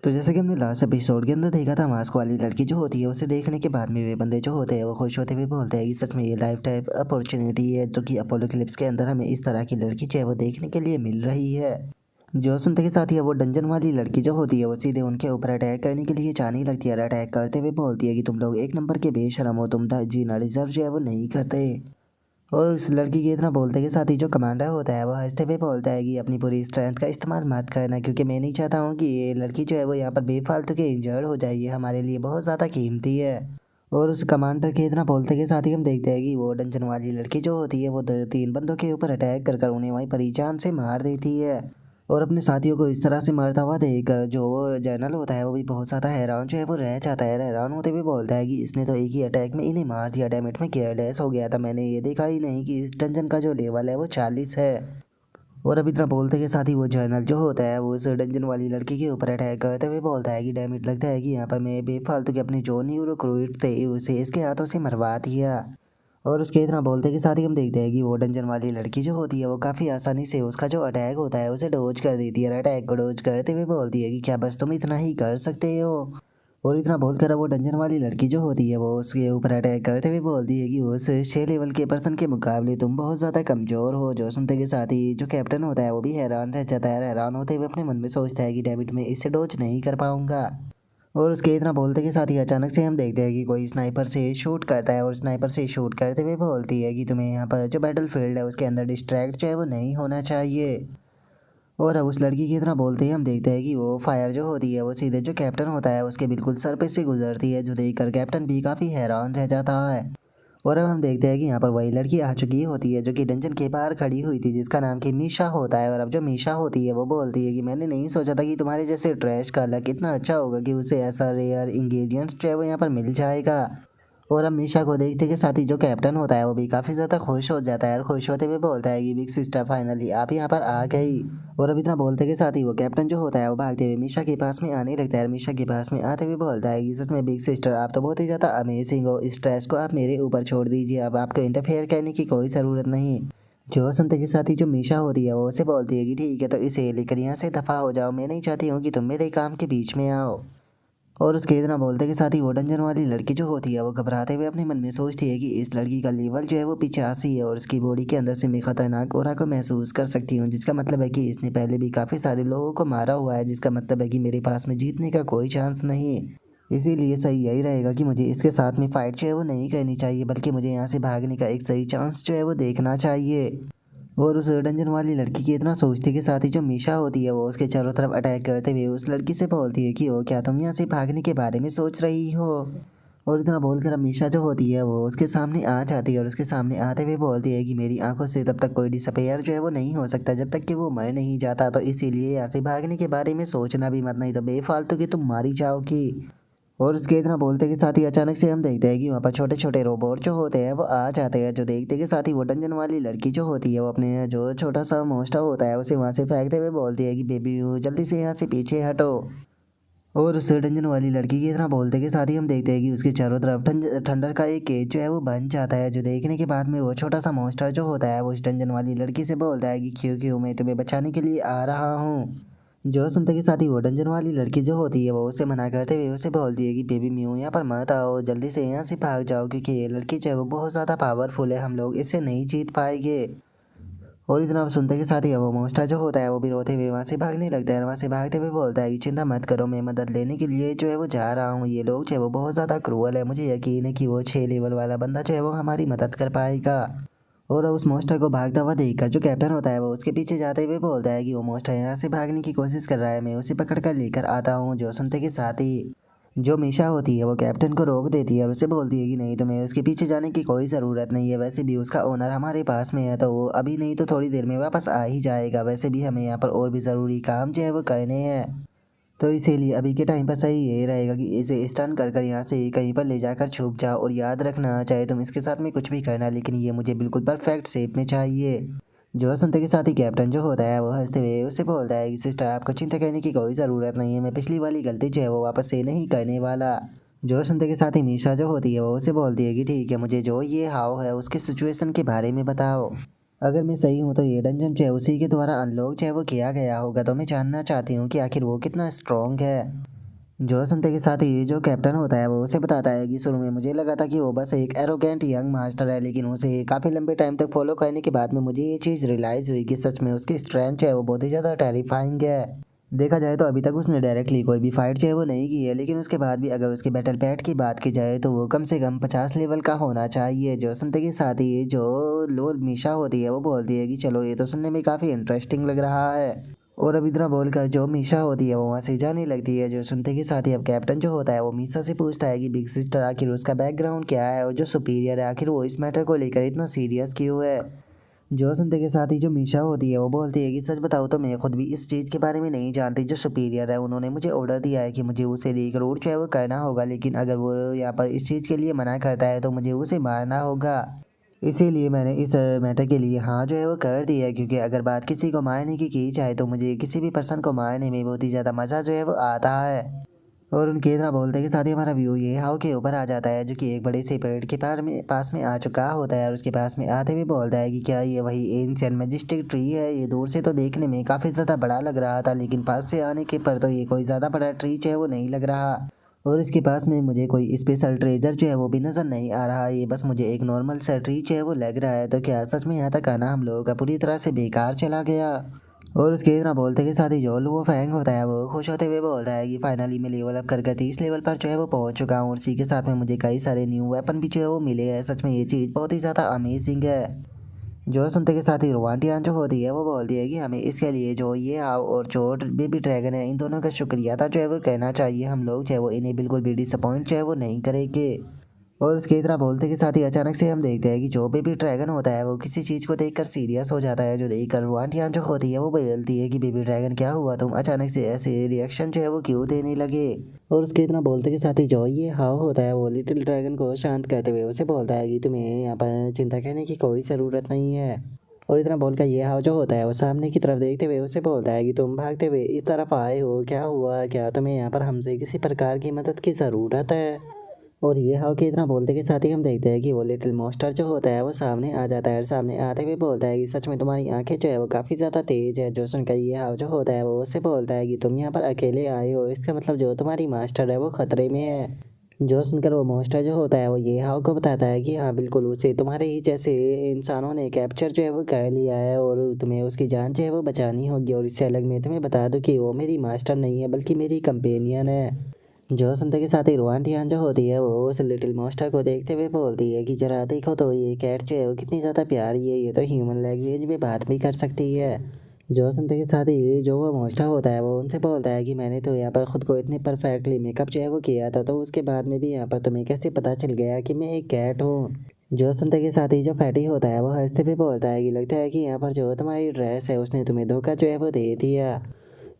तो जैसे कि हमने लास्ट एपिसोड के अंदर देखा था, मास्क वाली लड़की जो होती है उसे देखने के बाद में वे बंदे जो होते हैं वो खुश होते हुए बोलते हैं कि सच में ये लाइफ टाइम अपॉर्चुनिटी है जो कि अपोलो क्लिप्स के अंदर हमें इस तरह की लड़की जो है वो देखने के लिए मिल रही है। जो सुनते के साथ ही वो डंजन वाली लड़की जो होती है वो सीधे उनके ऊपर अटैक करने के लिए जाने लगती है और अटैक करते हुए बोलती है कि तुम लोग एक नंबर के बेशरम हो, तुम जीना डिजर्व जो है वो नहीं करते। और उस लड़की के इतना बोलते के साथ ही जो कमांडर होता है वो हंसते हुए बोलता है कि अपनी पूरी स्ट्रेंथ का इस्तेमाल मत करना, क्योंकि मैं नहीं चाहता हूँ कि ये लड़की जो है वो यहाँ पर बेफालतू के इंजर्ड हो जाए, ये हमारे लिए बहुत ज़्यादा कीमती है। और उस कमांडर के इतना बोलते के साथ ही हम देखते हैं कि वो डंजन वाली लड़की जो होती है वो दो तीन बंदों के ऊपर अटैक कर उन्हें वहीं पर ही जान से मार देती है। और अपने साथियों को इस तरह से मारता हुआ देखकर जो वो जनरल होता है वो भी बहुत ज़्यादा हैरान जो है वो रह जाता है। हैरान होते हुए बोलता है कि इसने तो एक ही अटैक में इन्हें मार दिया, डैमेट में केयरलेस हो गया था, मैंने ये देखा ही नहीं कि इस डंजन का जो लेवल है वो 40 है। और अब इतना बोलते के साथ ही वो जनरल जो होता है वो उस डंजन वाली लड़की के ऊपर अटैक करते हुए बोलता है कि डैमेट लगता है कि यहाँ पर मैं बेफालतू के अपने जो न्यूरोक्रूट थे उसे इसके हाथों से मरवा दिया। और उसके इतना बोलते के साथ ही हम देखते हैं कि वो डंजन वाली लड़की जो होती है वो काफ़ी आसानी से उसका जो अटैक होता है उसे डोज कर देती है और अटैक को डोज करते हुए बोलती है कि क्या बस तुम इतना ही कर सकते हो। और इतना बोलकर वो डंजन वाली लड़की जो होती है वो उसके ऊपर अटैक करते हुए बोलती है कि उस 6 लेवल के पर्सन के मुकाबले तुम बहुत ज़्यादा कमज़ोर हो। जो सुनते के साथ ही जो कैप्टन होता है वो भी हैरान रह जाता है। हैरान होते हुए अपने मन में सोचता है कि डेविड मैं इससे डोज नहीं कर पाऊंगा। और उसके इतना बोलते के साथ ही अचानक से हम देखते हैं कि कोई स्नाइपर से शूट करता है और स्नाइपर से शूट करते हुए बोलती है कि तुम्हें यहाँ पर जो बैटल फील्ड है उसके अंदर डिस्ट्रैक्ट जो है वो नहीं होना चाहिए। और अब उस लड़की की तरह बोलते ही हम देखते हैं कि वो फायर जो होती है वो सीधे जो कैप्टन होता है उसके बिल्कुल सर पे से गुजरती है, जो देखकर कैप्टन भी काफ़ी हैरान रह जाता है। और अब हम देखते हैं कि यहाँ पर वही लड़की आ चुकी होती है जो कि डंजन के बाहर खड़ी हुई थी, जिसका नाम कि मीशा होता है। और अब जो मीशा होती है वो बोलती है कि मैंने नहीं सोचा था कि तुम्हारे जैसे ट्रैश का लक इतना अच्छा होगा कि उसे ऐसा रेयर इंग्रेडिएंट्स जो है वो यहाँ पर मिल जाएगा। और अब मीशा को देखते के साथ ही जो कैप्टन होता है वो भी काफ़ी ज़्यादा खुश हो जाता है और खुश होते हुए बोलता है कि बिग सिस्टर फाइनली आप यहाँ पर आ गई। और अब इतना बोलते के साथ ही वो कैप्टन जो होता है वो भागते हुए मीशा के पास में आने लगता है और मीशा के पास में आते हुए बोलता है कि सच में बिग सिस्टर आप तो बहुत ही ज़्यादा अमेजिंग हो, इस स्ट्रेस को आप मेरे ऊपर छोड़ दीजिए, अब आपको इंटरफेयर करने की कोई ज़रूरत नहीं। जो सुनते के साथ ही जो मीशा होती है वो उसे बोलती है कि ठीक है तो इसे लेकर यहाँ से दफ़ा हो जाओ, मैं नहीं चाहती हूँ कि तुम मेरे काम के बीच में आओ। और उसके इतना बोलते के साथ ही वो डंजन वाली लड़की जो होती है वो घबराते हुए अपने मन में सोचती है कि इस लड़की का लेवल जो है वो 85 है और उसकी बॉडी के अंदर से मैं खतरनाक ऑरा को महसूस कर सकती हूँ, जिसका मतलब है कि इसने पहले भी काफ़ी सारे लोगों को मारा हुआ है, जिसका मतलब है कि मेरे पास में जीतने का कोई चांस नहीं। इसीलिए सही यही रहेगा कि मुझे इसके साथ में फ़ाइट जो है वो नहीं करनी चाहिए, बल्कि मुझे यहाँ से भागने का एक सही चांस जो है वो देखना चाहिए। और उस डंजन वाली लड़की की इतना सोचते के साथ ही जो मीशा होती है वो उसके चारों तरफ अटैक करते हुए उस लड़की से बोलती है कि ओ क्या तुम यहाँ से भागने के बारे में सोच रही हो। और इतना बोलकर अब मीशा जो होती है वो उसके सामने आ जाती है और उसके सामने आते हुए बोलती है कि मेरी आंखों से तब तक कोई डिसअपेयर जो है वो नहीं हो सकता जब तक कि वो मर नहीं जाता, तो इसीलिए यहाँ से भागने के बारे में सोचना भी मत, नहीं तो बेफालतू की तुम मारी जाओगी। और उसके इतना बोलते के साथ ही अचानक से हम देखते हैं कि वहाँ पर छोटे छोटे रोबोट जो होते हैं वो आ जाते हैं, जो देखते के साथ ही वो डंजन वाली लड़की जो होती है वो अपने जो छोटा सा मोस्टर होता है उसे वहाँ से फेंकते हुए बोलती है कि बेबी जल्दी से यहाँ से पीछे हटो। और उस डंजन वाली लड़की की तरह बोलते के साथ ही हम देखते हैं कि उसके चारों तरफ ठंडर का एक केज जो है वो बन जाता है, जो देखने के बाद में वो छोटा सा मोस्टर जो होता है वो उस डंजन वाली लड़की से बोलता है कि क्यों क्यों मैं तुम्हें बचाने के लिए आ रहा हूँ। जो सुनते के साथ ही वो डंजन वाली लड़की जो होती है वो उसे मना करते हुए उसे बोलती है कि बेबी म्यू यहाँ पर मत आओ, जल्दी से यहाँ से भाग जाओ, क्योंकि ये लड़की जो है वो बहुत ज़्यादा पावरफुल है, हम लोग इसे नहीं जीत पाएंगे। और इतना सुनते के साथ ही वो मोस्टर जो होता है वो भी रोते हुए वहाँ से भागने लगता है। वहाँ से भागते हुए बोलता है कि चिंता मत करो, मैं मदद लेने के लिए जो है वो जा रहा हूँ, ये लोग जो है वो बहुत ज़्यादा क्रूअल है, मुझे यकीन है कि वो 6 लेवल वाला बंदा जो है वो हमारी मदद कर पाएगा। और उस मोस्टर को भागता हुआ देखकर जो कैप्टन होता है वो उसके पीछे जाते हुए बोलता है कि वो मोस्टर यहाँ से भागने की कोशिश कर रहा है, मैं उसे पकड़ कर लेकर आता हूँ। जो सुनते के साथ ही जो मीशा होती है वो कैप्टन को रोक देती है और उसे बोलती है कि नहीं, तुम्हें उसके पीछे जाने की कोई ज़रूरत नहीं है, वैसे भी उसका ओनर हमारे पास में है, तो वो अभी नहीं तो थोड़ी देर में वापस आ ही जाएगा, वैसे भी हमें यहाँ पर और भी ज़रूरी काम जो है वो करने हैं, तो इसीलिए अभी के टाइम पर सही यही रहेगा कि इसे स्टन कर कर यहाँ से कहीं पर ले जाकर छुप जाओ। और याद रखना, चाहे तुम इसके साथ में कुछ भी करना, लेकिन ये मुझे बिल्कुल परफेक्ट शेप में चाहिए। जो सुनते के साथ ही कैप्टन जो होता है वो हंसते हुए उससे बोलता है कि सिस्टर आपको चिंता करने की कोई ज़रूरत नहीं है, मैं पिछली वाली गलती जो है वो वापस से नहीं करने वाला। जो सुनते के साथ ही मीशा जो होती है वो उसे बोलती है कि ठीक है, मुझे जो ये हाव है उसके सिचुएशन के बारे में बताओ। अगर मैं सही हूँ तो ये डंजन जो है उसी के द्वारा अनलॉक जो है वो किया गया होगा, तो मैं जानना चाहती हूँ कि आखिर वो कितना स्ट्रॉन्ग है। जो सुनते के साथ ही जो कैप्टन होता है वो उसे बताता है कि शुरू में मुझे लगा था कि वो बस एक एरोगेंट यंग मास्टर है, लेकिन उसे काफ़ी लंबे टाइम तक फॉलो करने के बाद में मुझे ये चीज़ रियलाइज़ हुई कि सच में उसकी स्ट्रेंथ जो है वो बहुत ही ज़्यादा टेरिफाइंग है। देखा जाए तो अभी तक उसने डायरेक्टली कोई भी फाइट जो है वो नहीं की है, लेकिन उसके बाद भी अगर उसके बैटल पैट की बात की जाए तो वो कम से कम 50 लेवल का होना चाहिए। जो सुनते के साथ ही जो लो मीशा होती है वो बोलती है कि चलो ये तो सुनने में काफ़ी इंटरेस्टिंग लग रहा है। और अब इतना बोलकर जो मीशा होती है वो वहाँ से जाने लगती है। जो सुनते के साथ ही अब कैप्टन जो होता है वो मीशा से पूछता है कि बिग सिस्टर आखिर उसका बैकग्राउंड क्या है, और जो सुपीरियर है आखिर वो इस मैटर को लेकर इतना सीरियस क्यों है। जो सुनते के साथ ही जो मीशा होती है वो बोलती है कि सच बताओ तो मैं खुद भी इस चीज़ के बारे में नहीं जानती। जो सुपीरियर है उन्होंने मुझे ऑर्डर दिया है कि मुझे उसे रिक्रूट जो है वो करना होगा, लेकिन अगर वो यहाँ पर इस चीज़ के लिए मना करता है तो मुझे उसे मारना होगा। इसीलिए मैंने इस मैटर के लिए हाँ जो है वो कर दी है, क्योंकि अगर बात किसी को मारने की जाए तो मुझे किसी भी पर्सन को मारने में बहुत ही ज़्यादा मज़ा जो है वो आता है। और उनके इतना बोलते के साथ ही हमारा व्यू ये हाउ के ऊपर आ जाता है, जो कि एक बड़े से पेड़ के पास में आ चुका होता है, और उसके पास में आते हुए बोलता है कि क्या ये वही एंशिएंट मैजेस्टिक ट्री है। ये दूर से तो देखने में काफ़ी ज़्यादा बड़ा लग रहा था, लेकिन पास से आने के पर तो ये कोई ज़्यादा बड़ा ट्री जो है वो नहीं लग रहा, और इसके पास में मुझे कोई स्पेशल ट्रेजर जो है वो भी नज़र नहीं आ रहा। ये बस मुझे एक नॉर्मल सा ट्री जो है वो लग रहा है। तो क्या सच में यहाँ तक आना हम लोगों का पूरी तरह से बेकार चला गया। और उसके इतना बोलते के साथ ही जो वो फैंग होता है वो खुश होते हुए बोलता है कि फाइनली मैं लेवल अप कर 30 लेवल पर जो है वो पहुंच चुका हूँ, और इसी के साथ में मुझे कई सारे न्यू वेपन भी जो है वो मिले हैं। सच में ये चीज़ बहुत ही ज़्यादा अमेजिंग है। जो सुनते के साथ ही रोमांटियान जो होती है वो बोलती है कि हमें इसके लिए जो ये आओ और जो बेबी ड्रैगन है इन दोनों का शुक्रिया था जो है वो कहना चाहिए। हम लोग जो है वो इन्हें बिल्कुल भी डिसअपॉइंट जो है वो नहीं करेंगे। और उसके इतना बोलते के साथ ही अचानक से हम देखते हैं कि जो बेबी ड्रैगन होता है वो किसी चीज़ को देखकर सीरियस हो जाता है, जो देखकर रोमांटियान जो होती है वो बदलती है कि बेबी ड्रैगन क्या हुआ, तुम अचानक से ऐसे रिएक्शन जो है वो क्यों देने लगे। और उसके इतना बोलते के साथ ही जो ये हाव होता है वो लिटिल ड्रैगन को शांत करते हुए उसे बोलता है कि तुम्हें यहाँ पर चिंता करने की कोई ज़रूरत नहीं है। और इतना बोलकर ये हाव जो होता है वो सामने की तरफ देखते हुए उसे बोलता है कि तुम भागते हुए इस तरफ आए हो, क्या हुआ, क्या तुम्हें यहाँ पर हमसे किसी प्रकार की मदद की ज़रूरत है। और ये हाव के इतना बोलते के साथ ही हम देखते हैं कि वो लिटिल मॉन्स्टर जो होता है वो सामने आ जाता है, और सामने आते हुए बोलता है कि सच में तुम्हारी आंखें जो है वो काफ़ी ज़्यादा तेज है। जो सुनकर ये हाव जो होता है वो उससे बोलता है कि तुम यहाँ पर अकेले आए हो, इसका मतलब जो तुम्हारी मास्टर है वो खतरे में है। जो सुनकर वो मॉन्स्टर जो होता है वो ये हाव को बताता है कि हाँ बिल्कुल उसे तुम्हारे ही जैसे इंसानों ने कैप्चर जो है वो कर लिया है, और तुम्हें उसकी जान जो है वो बचानी होगी। और इससे अलग मैं तुम्हें बता दूँ कि वो मेरी मास्टर नहीं है बल्कि मेरी कंपेनियन है। जो सुनते के साथ ही रोआंटियान जो होती है वो उस लिटिल मॉन्स्टर को देखते हुए बोलती है कि जरा देखो तो ये कैट जो है वो कितनी ज़्यादा प्यारी है, ये तो ह्यूमन लैंग्वेज में बात भी कर सकती है। जो सुनते के साथ ही जो वो मॉन्स्टर होता है वो उनसे बोलता है कि मैंने तो यहाँ पर खुद को इतने परफेक्टली मेकअप जो है वो किया था, तो उसके बाद में भी यहाँ पर तुम्हें कैसे पता चल गया कि मैं एक कैट हूँ। जो सुनते के साथ ही जो फैटी होता है वो हंसते हुए बोलता है कि लगता है कि यहाँ पर जो तुम्हारी ड्रेस है उसने तुम्हें धोखा जो है वो दे दिया।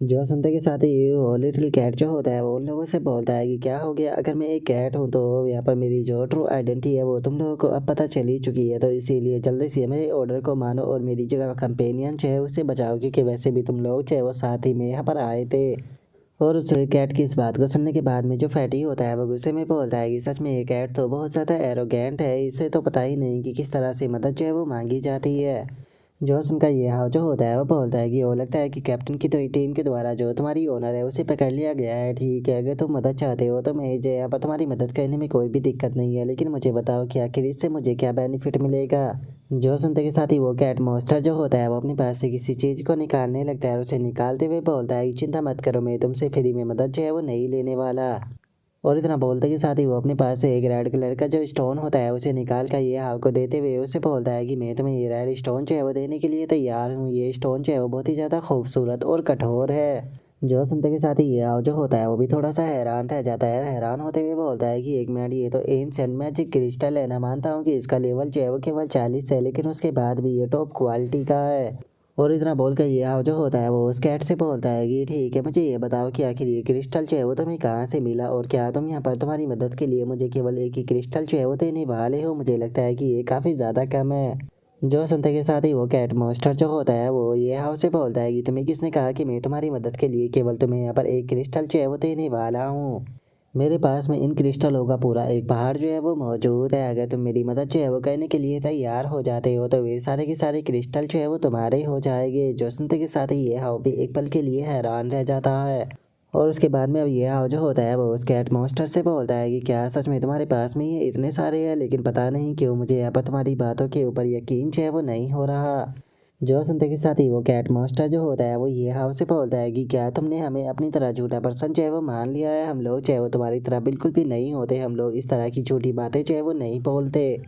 जो सुनते के साथ ही वो लिटिल कैट जो होता है वो उन लोगों से बोलता है कि क्या हो गया, अगर मैं एक कैट हूँ तो यहाँ पर मेरी जो ट्रू आइडेंटिटी है वो तुम लोगों को अब पता चल ही चुकी है, तो इसीलिए जल्दी से मेरे ऑर्डर को मानो और मेरी जगह कंपेनियन जो है उससे बचाओ, क्योंकि वैसे भी तुम लोग जो है वो साथ ही में यहाँ पर आए थे। और उस कैट की इस बात को सुनने के बाद में जो फैटी होता है वो गुस्से में बोलता है कि सच में ये कैट तो बहुत ज़्यादा एरोगेंट है, इसे तो पता ही नहीं कि किस तरह से मदद जो है वो मांगी जाती है। जो सुनकर ये हाव जो होता है वो बोलता है कि वो लगता है कि कैप्टन की तो टीम के द्वारा जो तुम्हारी ओनर है उसे पकड़ लिया गया है। ठीक है, अगर तुम मदद चाहते हो तो मैं जो यहाँ पर तुम्हारी मदद करने में कोई भी दिक्कत नहीं है, लेकिन मुझे बताओ कि आखिर इससे मुझे क्या बेनिफिट मिलेगा। जो सुनते के साथ ही वो कैट मॉन्स्टर जो होता है वो अपने पास से किसी चीज़ को निकालने लगता है, और उसे निकालते हुए बोलता है कि चिंता मत करो, मैं तुमसे फ्री में मदद जो है वो नहीं लेने वाला। और इतना बोलते के साथ ही वो अपने पास से एक रेड कलर का जो स्टोन होता है उसे निकाल कर ये हाव को देते हुए उसे बोलता है कि मैं तुम्हें ये रेड स्टोन जो है वो देने के लिए तैयार हूँ। ये स्टोन जो है वो बहुत ही ज़्यादा खूबसूरत और कठोर है। जो सुनते के साथ ही ये हाव जो होता है वो भी थोड़ा सा हैरान रह जाता है, हैरान होते हुए बोलता है कि एक मिनट, ये तो एंशिएंट मैजिक क्रिस्टल है ना, मानता हूँ कि इसका लेवल जो है वो केवल 40 है, लेकिन उसके बाद भी ये टॉप क्वालिटी का है। और इतना बोल कर ये हाव जो होता है वो उस कैट से बोलता है कि ठीक है, मुझे ये बताओ कि आखिर ये क्रिस्टल जो है वो तुम्हें कहाँ से मिला, और क्या तुम यहाँ पर तुम्हारी मदद के लिए मुझे केवल एक ही क्रिस्टल जो है वो देने वाले हो। मुझे लगता है कि ये काफ़ी ज़्यादा कम है। जो सुनते के साथ ही वो कैट मॉन्स्टर जो होता है वो ये हाव से बोलता है कि तुम्हें किसने कहा कि मैं तुम्हारी मदद के लिए केवल तुम्हें यहाँ पर एक क्रिस्टल जो है वो देने वाला हूँ। मेरे पास में इन क्रिस्टलों का पूरा एक पहाड़ जो है वो मौजूद है। अगर तुम मेरी मदद जो है वो करने के लिए तैयार हो जाते हो तो वे सारे के सारे क्रिस्टल जो है वो तुम्हारे हो जाएंगे। जो सुनते के साथ ही ये हाव भी एक पल के लिए हैरान रह जाता है। और उसके बाद में अब ये हाव जो होता है वो उस कैट मॉन्स्टर से बोलता है कि क्या सच में तुम्हारे पास में ये इतने सारे हैं, लेकिन पता नहीं क्यों मुझे यहाँ पर तुम्हारी बातों के ऊपर यकीन जो है वो नहीं हो रहा। जो सुनते के साथ ही वो कैट मॉन्स्टर जो होता है वो ये हाव से बोलता है कि क्या तुमने हमें अपनी तरह झूठा पर्सन जो है वो मान लिया है। हम लोग जो है वो तुम्हारी तरह बिल्कुल भी नहीं होते। हम लोग इस तरह की झूठी बातें जो है वो नहीं बोलते।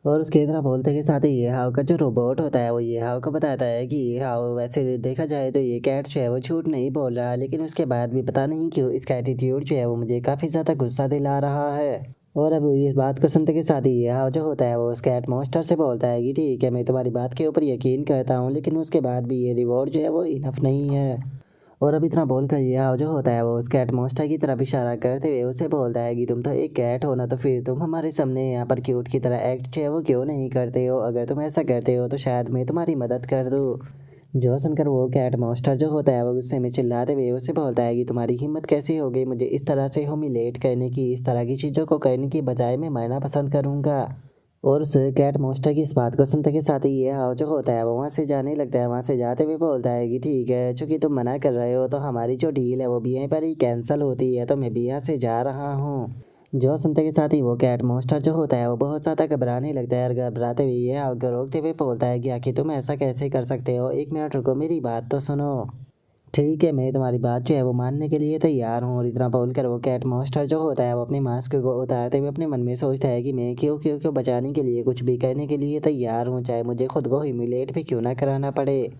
और उसके तरह बोलते के साथ ही ये हाव का जो रोबोट होता है वो ये हाव को बताता है कि ये हाव वैसे देखा जाए तो ये कैट जो है वो झूठ नहीं बोल रहा, लेकिन उसके बाद भी पता नहीं क्यों इसका एटीट्यूड जो है वो मुझे काफ़ी ज़्यादा गुस्सा दिला रहा है। और अब इस बात को सुनते के साथ ही ये हाव जो होता है वो उस कैट मॉन्स्टर से बोलता है कि ठीक है मैं तुम्हारी बात के ऊपर यकीन करता हूँ, लेकिन उसके बाद भी ये रिवॉर्ड जो है वो इनफ नहीं है। और अब इतना बोलकर ये हाव जो होता है वो उस कैट मॉन्स्टर की तरफ इशारा करते हुए उसे बोलता है कि तुम तो एक कैट हो ना, तो फिर तुम हमारे सामने यहाँ पर क्यूट की तरह एक्ट जो है वो क्यों नहीं करते हो। अगर तुम ऐसा करते हो तो शायद मैं तुम्हारी मदद कर दूँ। जो सुनकर वो कैट मॉन्स्टर जो होता है वो गुस्से में चिल्लाते हुए उसे बोलता है कि तुम्हारी हिम्मत कैसी हो गई मुझे इस तरह से ह्यूमिलेट करने की। इस तरह की चीज़ों को करने की बजाय मैं मरना पसंद करूँगा। और उस कैट मॉन्स्टर की इस बात को सुनते के साथ ही ये हाव जो होता है वो वहाँ से जाने लगता है। वहाँ से जाते हुए बोलता है कि ठीक है, चूंकि तुम मना कर रहे हो तो हमारी जो डील है वो भी यहीं पर ही कैंसिल होती है, तो मैं भी यहाँ से जा रहा हूँ। जो सुनते के साथ ही वो कैट मॉन्स्टर जो होता है वो बहुत ज़्यादा घबराने लगता है। और घबराते हुए ये हाव को रोकते हुए बोलता है कि आखिर तुम ऐसा कैसे कर सकते हो, एक मिनट रुको, मेरी बात तो सुनो। ठीक है, मैं तुम्हारी बात जो है वो मानने के लिए तैयार हूँ। और इतना बोलकर वो कैट मॉन्स्टर जो होता है वो अपने मास्क को उतारते हुए अपने मन में सोचता है कि मैं क्यों क्यों क्यों बचाने के लिए कुछ भी करने के लिए तैयार हूँ, चाहे मुझे खुद को ह्यूमिलेट भी क्यों ना कराना पड़े।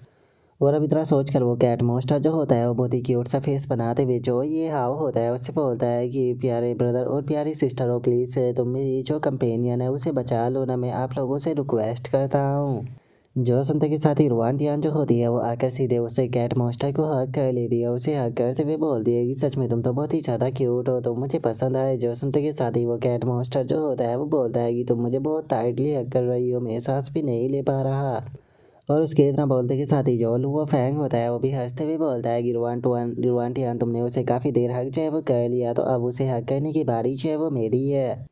और अब इतना सोचकर वो कैट मॉन्स्टर जो होता है वो बहुत ही क्यूट सा फेस बनाते हुए जो ये हाव होता है उससे बोलता है कि प्यारे ब्रदर और प्यारी सिस्टर हो, प्लीज़ तुम मेरी जो कंपेनियन है उसे बचा लो ना, मैं आप लोगों से रिक्वेस्ट करता हूँ। जो सुनते के साथ ही रुआन जो होती है वो आकर सीधे उसे कैट मॉन्स्टर को हक कर लेती है। और उसे हक करते हुए बोलती है कि सच में तुम तो बहुत ही ज़्यादा क्यूट हो, तुम मुझे पसंद आए। जो सुनते के साथ ही वो कैट मॉन्स्टर जो होता है वो बोलता है कि तुम मुझे बहुत टाइटली हक कर रही हो, मैं सांस भी नहीं ले पा रहा। और उसके इतना बोलते के साथ ही जो लुआ फैंग होता है वो भी हंसते हुए बोलता है कि रुआन तुमने उसे काफ़ी देर हक जो है वो कर लिया, तो अब उसे हक करने की बारी जो है वो मेरी है।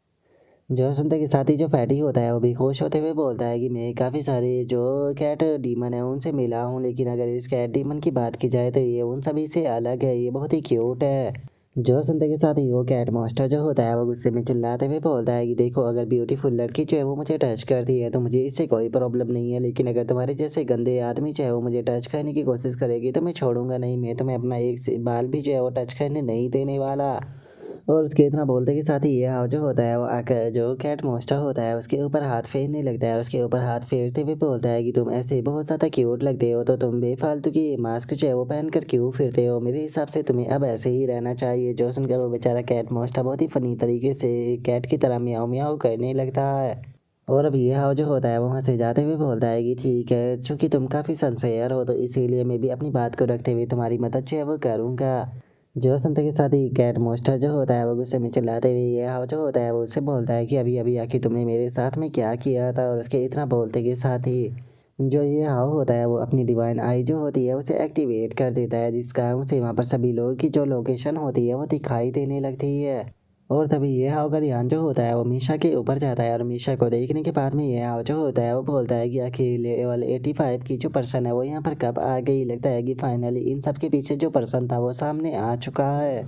जो सुनते के साथ ही जो फैटी होता है वो भी खुश होते हुए बोलता है कि मैं काफ़ी सारे जो कैट डीमन है उनसे मिला हूँ, लेकिन अगर इस कैट डीमन की बात की जाए तो ये उन सभी से अलग है, ये बहुत ही क्यूट है। जो सुनते के साथ ही वो कैट मॉन्स्टर जो होता है वो गुस्से में चिल्लाते हुए बोलता है कि देखो, अगर ब्यूटीफुल लड़की जो है वो मुझे टच करती है तो मुझे इससे कोई प्रॉब्लम नहीं है, लेकिन अगर तुम्हारे जैसे गंदे आदमी जो है वो मुझे टच करने की कोशिश करेगी तो मैं छोड़ूंगा नहीं, मैं तुम्हें अपना एक बाल भी जो है वो टच करने नहीं देने वाला। और उसके इतना बोलते के साथ ही ये हाव जो होता है वो आकर जो कैट मॉन्स्टर होता है उसके ऊपर हाथ फेरने लगता है। और उसके ऊपर हाथ फेरते हुए बोलता है कि तुम ऐसे बहुत ज़्यादा क्यूट लगते हो, तो तुम बेफालतू की मास्क जो है वो पहन कर क्यों फिरते हो, मेरे हिसाब से तुम्हें अब ऐसे ही रहना चाहिए। जो सुनकर वो बेचारा कैट मॉन्स्टर बहुत ही फनी तरीके से कैट की तरह म्याऊं म्याऊं करने लगता है। और अब ये हाव जो होता है वहाँ से जाते हुए बोलता है कि ठीक है, चूँकि तुम काफ़ी सनसेयर हो तो इसीलिए मैं भी अपनी बात को रखते हुए तुम्हारी मदद जो है वो करूँगा। जो सुनते के साथ ही कैट मॉन्स्टर जो होता है वो गुस्से में चिल्लाते हुए ये हाव जो होता है वो उससे बोलता है कि अभी अभी आखिर तुमने मेरे साथ में क्या किया था। और उसके इतना बोलते के साथ ही जो ये हाव होता है वो अपनी डिवाइन आई जो होती है उसे एक्टिवेट कर देता है, जिस कारण से वहाँ पर सभी लोगों की जो लोकेशन होती है वो दिखाई देने लगती है। और तभी ये हाव का ध्यान जो होता है वो मीशा के ऊपर जाता है। और मीशा को देखने के बाद में ये हाव जो होता है वो बोलता है कि आखिर लेवल 85 की जो पर्सन है वो यहाँ पर कब आ गई। लगता है कि फाइनली इन सब के पीछे जो पर्सन था वो सामने आ चुका है।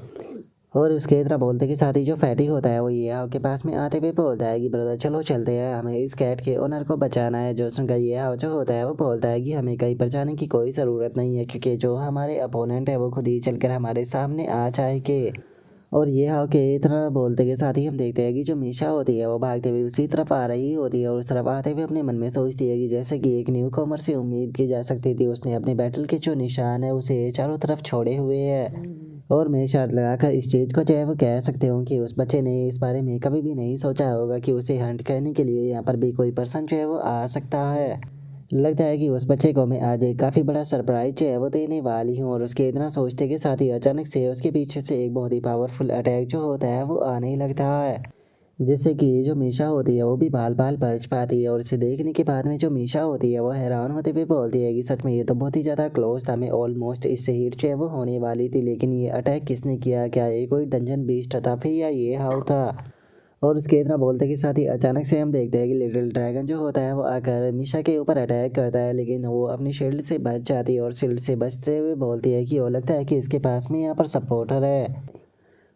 और उसके तरह बोलते के साथ ही जो फैटी होता है वो ये हाव के पास में आते हुए बोलता है कि ब्रदर चलो चलते हैं, हमें इस कैट के ओनर को बचाना है। जो सुनकर ये हाव जो होता है वो बोलता है कि हमें कहीं पर जाने की कोई ज़रूरत नहीं है, क्योंकि जो हमारे अपोनेंट है वो खुद ही चलकर हमारे सामने आ जाएंगे। और ये हाँ के इतना बोलते के साथ ही हम देखते हैं कि जो मीशा होती है वो भागते हुए उसी तरफ आ रही होती है। और उस तरफ आते हुए अपने मन में सोचती है कि जैसे कि एक न्यू कॉमर से उम्मीद की जा सकती थी, उसने अपने बैटल के जो निशान है उसे चारों तरफ छोड़े हुए है। और मैं शर्त लगाकर इस चीज़ को जो है वो कह सकते हूँ कि उस बच्चे ने इस बारे में कभी भी नहीं सोचा होगा कि उसे हंट करने के लिए यहाँ पर भी कोई पर्सन जो है वो आ सकता है। लगता है कि उस बच्चे को मैं आज एक काफ़ी बड़ा सरप्राइज जो है वो देने वाली हूँ। और उसके इतना सोचते के साथ ही अचानक से उसके पीछे से एक बहुत ही पावरफुल अटैक जो होता है वो आने लगता है। जिससे कि जो मीशा होती है वो भी बाल बाल बच पाती है। और इसे देखने के बाद में जो मीशा होती है वो हैरान होते हुए बोलती है कि सच में ये तो बहुत ही ज़्यादा क्लोज था, मैं ऑलमोस्ट इससे हिट जो है वो होने वाली थी, लेकिन ये अटैक किसने किया, क्या ये कोई डंजन बीस्ट था फिर या ये हाउ था। और उसके इतना बोलते के साथ ही अचानक से हम देखते हैं कि लिटिल ड्रैगन जो होता है वो आकर मीशा के ऊपर अटैक करता है, लेकिन वो अपनी शील्ड से बच जाती है और शील्ड से बचते हुए बोलती है कि वो लगता है कि इसके पास में यहाँ पर सपोर्टर है।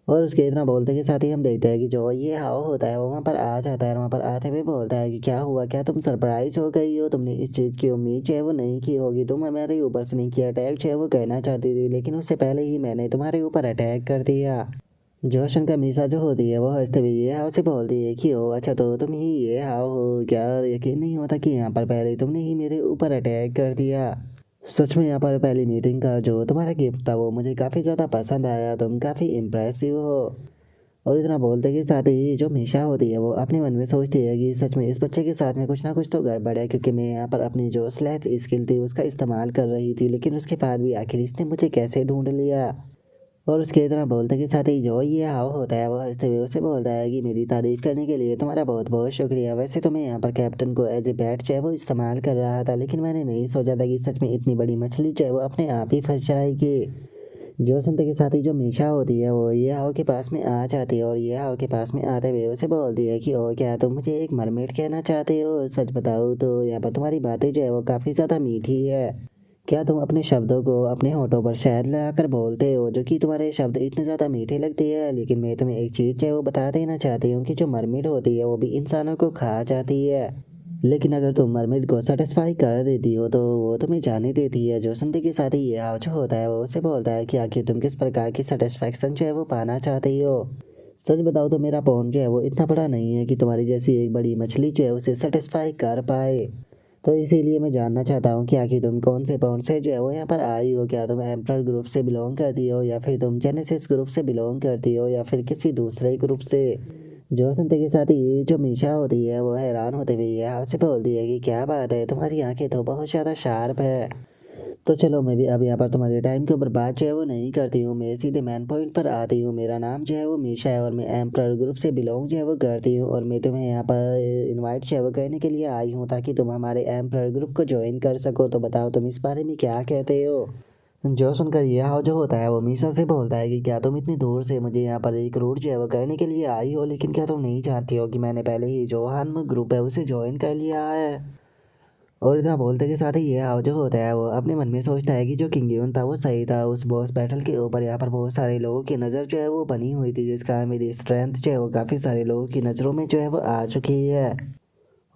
और उसके इतना बोलते के साथ ही हम देखते हैं कि जो ये हाव होता है वो वहाँ पर आ जाता है और वहाँ पर आते हुए बोलता है कि क्या हुआ, क्या तुम सरप्राइज हो गई हो, तुमने इस चीज़ की उम्मीद जो है वो नहीं की होगी, तुम हमारे ऊपर से नहीं किया अटैक जो है वो कहना चाहती थी, लेकिन उससे पहले ही मैंने तुम्हारे ऊपर अटैक कर दिया। जोशन का मीसा जो होती है वो हंसते हुए ये हाव से बोलती है कि ओ अच्छा तो तुम ही ये हाव हो क्या, यकीन नहीं होता कि यहाँ पर पहले तुमने ही मेरे ऊपर अटैक कर दिया। सच में यहाँ पर पहली मीटिंग का जो तुम्हारा गिफ्ट था वो मुझे काफ़ी ज़्यादा पसंद आया, तुम काफ़ी इम्प्रेसिव हो। और इतना बोलते के साथ ही जो मीशा होती है वो अपने मन में सोचती है कि सच में इस बच्चे के साथ में कुछ ना कुछ तो गड़बड़ है, क्योंकि मैं यहाँ पर अपनी जो स्लेथ स्किल थी उसका इस्तेमाल कर रही थी, लेकिन उसके बाद भी आखिर इसने मुझे कैसे ढूंढ लिया। और उसके इतना बोलते के साथ ही जो ये हाव होता है वो हंसते हुए उसे बोलता है कि मेरी तारीफ करने के लिए तुम्हारा बहुत बहुत शुक्रिया, वैसे तो मैं यहाँ पर कैप्टन को एज ए बैट जो है वो इस्तेमाल कर रहा था, लेकिन मैंने नहीं सोचा था कि सच में इतनी बड़ी मछली जो है वो अपने आप ही फंस जाएगी। जो सुनते के साथ ही जो मीशा होती है वो ये हाव के पास में आ जाती है और ये हाव के पास में आते हुए उसे बोलती है कि ओ क्या तुम मुझे एक मरमेड कहना चाहते हो, सच बताओ तो यहाँ पर तुम्हारी बातें जो है वो काफ़ी ज़्यादा मीठी है। क्या तुम अपने शब्दों को अपने होठों पर शहद लगाकर बोलते हो, जो कि तुम्हारे शब्द इतने ज़्यादा मीठे लगते हैं, लेकिन मैं तुम्हें एक चीज़ जो है वो बता देना चाहती हूँ कि जो मरमेड होती है वो भी इंसानों को खा जाती है, लेकिन अगर तुम मरमेड को सेटिस्फाई कर देती हो तो वो तुम्हें जाने देती है। जो सुनते के साथ ही ये हाव जो होता है वो उसे बोलता है कि आखिर तुम किस प्रकार की सेटिस्फैक्शन जो है वो पाना चाहती हो। सच बताओ तो मेरा पॉन्ड जो है वो इतना बड़ा नहीं है कि तुम्हारी जैसी एक बड़ी मछली जो है उसे सेटिस्फाई कर पाए, तो इसीलिए मैं जानना चाहता हूँ कि आखिर तुम कौन से पॉइंट से जो है वो यहाँ पर आई हो, क्या तुम एम्प्रर ग्रुप से बिलोंग करती हो या फिर तुम जेनेसिस ग्रुप से बिलोंग करती हो या फिर किसी दूसरे ग्रुप से। जो सुनते के साथ ही जो मीशा होती है वो हैरान होते हुए ये आपसे बोलती है कि क्या बात है, तुम्हारी आंखें तो बहुत ज़्यादा शार्प है। तो चलो मैं भी अब यहाँ पर तुम्हारे टाइम के ऊपर बात जो है वो नहीं करती हूँ, मैं सीधे मैन पॉइंट पर आती हूँ। मेरा नाम जो है वो मीशा है और मैं एम्प्रर ग्रुप से बिलोंग जो है वो करती हूँ, और मैं तुम्हें यहाँ पर इनवाइट जो है वो करने के लिए आई हूँ ताकि तुम हमारे एम्प्रर ग्रुप को ज्वाइन कर सको। तो बताओ तुम इस बारे में क्या कहते हो। जो सुनकर यह हाव जो होता है वो मीशा से बोलता है कि क्या तुम इतनी दूर से मुझे यहाँ पर एक रूट जो है वो करने के लिए आई हो, लेकिन क्या तुम नहीं चाहती हो कि मैंने पहले ही जो हान ग्रुप है उसे ज्वाइन कर लिया है। और इतना बोलते के साथ ही ये हाव जो होता है वो अपने मन में सोचता है कि जो किंगयून था वो सही था, उस बॉस बैटल के ऊपर यहाँ पर बहुत सारे लोगों की नज़र जो है वो बनी हुई थी, जिसका मेरी स्ट्रेंथ जो है वो काफ़ी सारे लोगों की नज़रों में जो है वो आ चुकी है।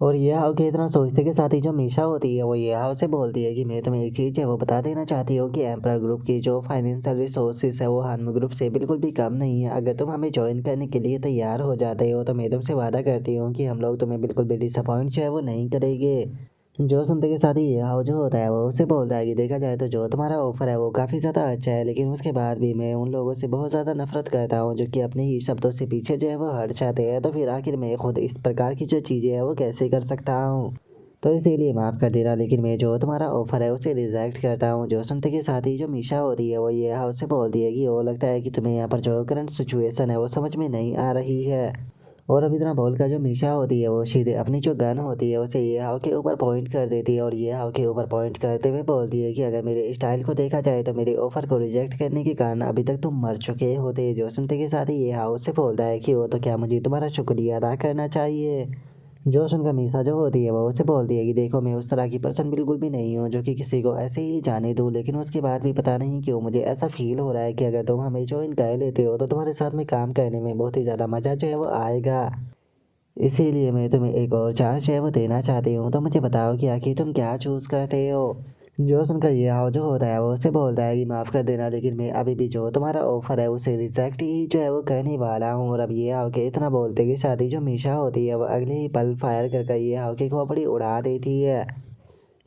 और ये हाव के इतना सोचते के साथ ही जो मीशा होती है वो ये हाव से बोलती है कि मैं तुम्हें एक चीज़ है वो बता देना चाहती हूँ कि एम्पर ग्रुप की जो फाइनेंशियल रिसोर्सेज है वो हानम ग्रुप से बिल्कुल भी कम नहीं है। अगर तुम हमें ज्वाइन करने के लिए तैयार हो जाते हो तो मैं तुमसे वादा करती हूँ कि हम लोग तुम्हें बिल्कुल भी डिसअपॉइंट जो है वो नहीं करेंगे। जो सुनते के साथ ही ये हाव जो होता है वो उससे बोलता है कि देखा जाए तो जो तुम्हारा ऑफर है वो काफ़ी ज़्यादा अच्छा है, लेकिन उसके बाद भी मैं उन लोगों से बहुत ज़्यादा नफरत करता हूँ जो कि अपने ही शब्दों से पीछे जो है वो हट जाते हैं, तो फिर आखिर मैं खुद इस प्रकार की जो चीज़ें हैं वो कैसे कर सकता हूँ। तो इसीलिए माफ़ कर देना, लेकिन मैं जो तुम्हारा ऑफर है उसे रिजेक्ट करता हूँ। जो सुनते के साथ ही जो मीशा होती है वो ये हाव से बोलती है कि वो लगता है कि तुम्हें यहाँ पर जो करंट सिचुएशन है वो समझ में नहीं आ रही है। और अब इतना बोलकर जो मीशा होती है वो सीधे अपनी जो गन होती है उसे ये हाव के ऊपर पॉइंट कर देती है और ये हाव के ऊपर पॉइंट करते हुए बोलती है कि अगर मेरे स्टाइल को देखा जाए तो मेरे ऑफर को रिजेक्ट करने के कारण अभी तक तुम मर चुके होते। जो सुनते के साथ ही ये हाव से बोलता है कि वो तो क्या मुझे तुम्हारा शुक्रिया अदा करना चाहिए। जो सुनकर मीसा जो होती है वो उसे बोलती है कि देखो मैं उस तरह की पर्सन बिल्कुल भी नहीं हूँ जो कि किसी को ऐसे ही जाने दूँ, लेकिन उसके बाद भी पता नहीं क्यों मुझे ऐसा फील हो रहा है कि अगर तुम हमें ज्वाइन कर लेते हो तो तुम्हारे साथ में काम करने में बहुत ही ज़्यादा मज़ा जो है वो आएगा। इसीलिए मैं तुम्हें एक और चांस जो है वो देना चाहती हूँ, तो मुझे बताओ कि आखिर तुम क्या चूज़ करते हो। जो सुनकर ये हाव जो होता है वो उससे बोलता है कि माफ़ कर देना, लेकिन मैं अभी भी जो तुम्हारा ऑफर है उसे रिजेक्ट ही जो है वो करने वाला हूँ। और अब ये हाव के इतना बोलते कि शादी जो मीशा होती है वो अगले ही पल फायर करके ये हाव की खोपड़ी उड़ा देती है,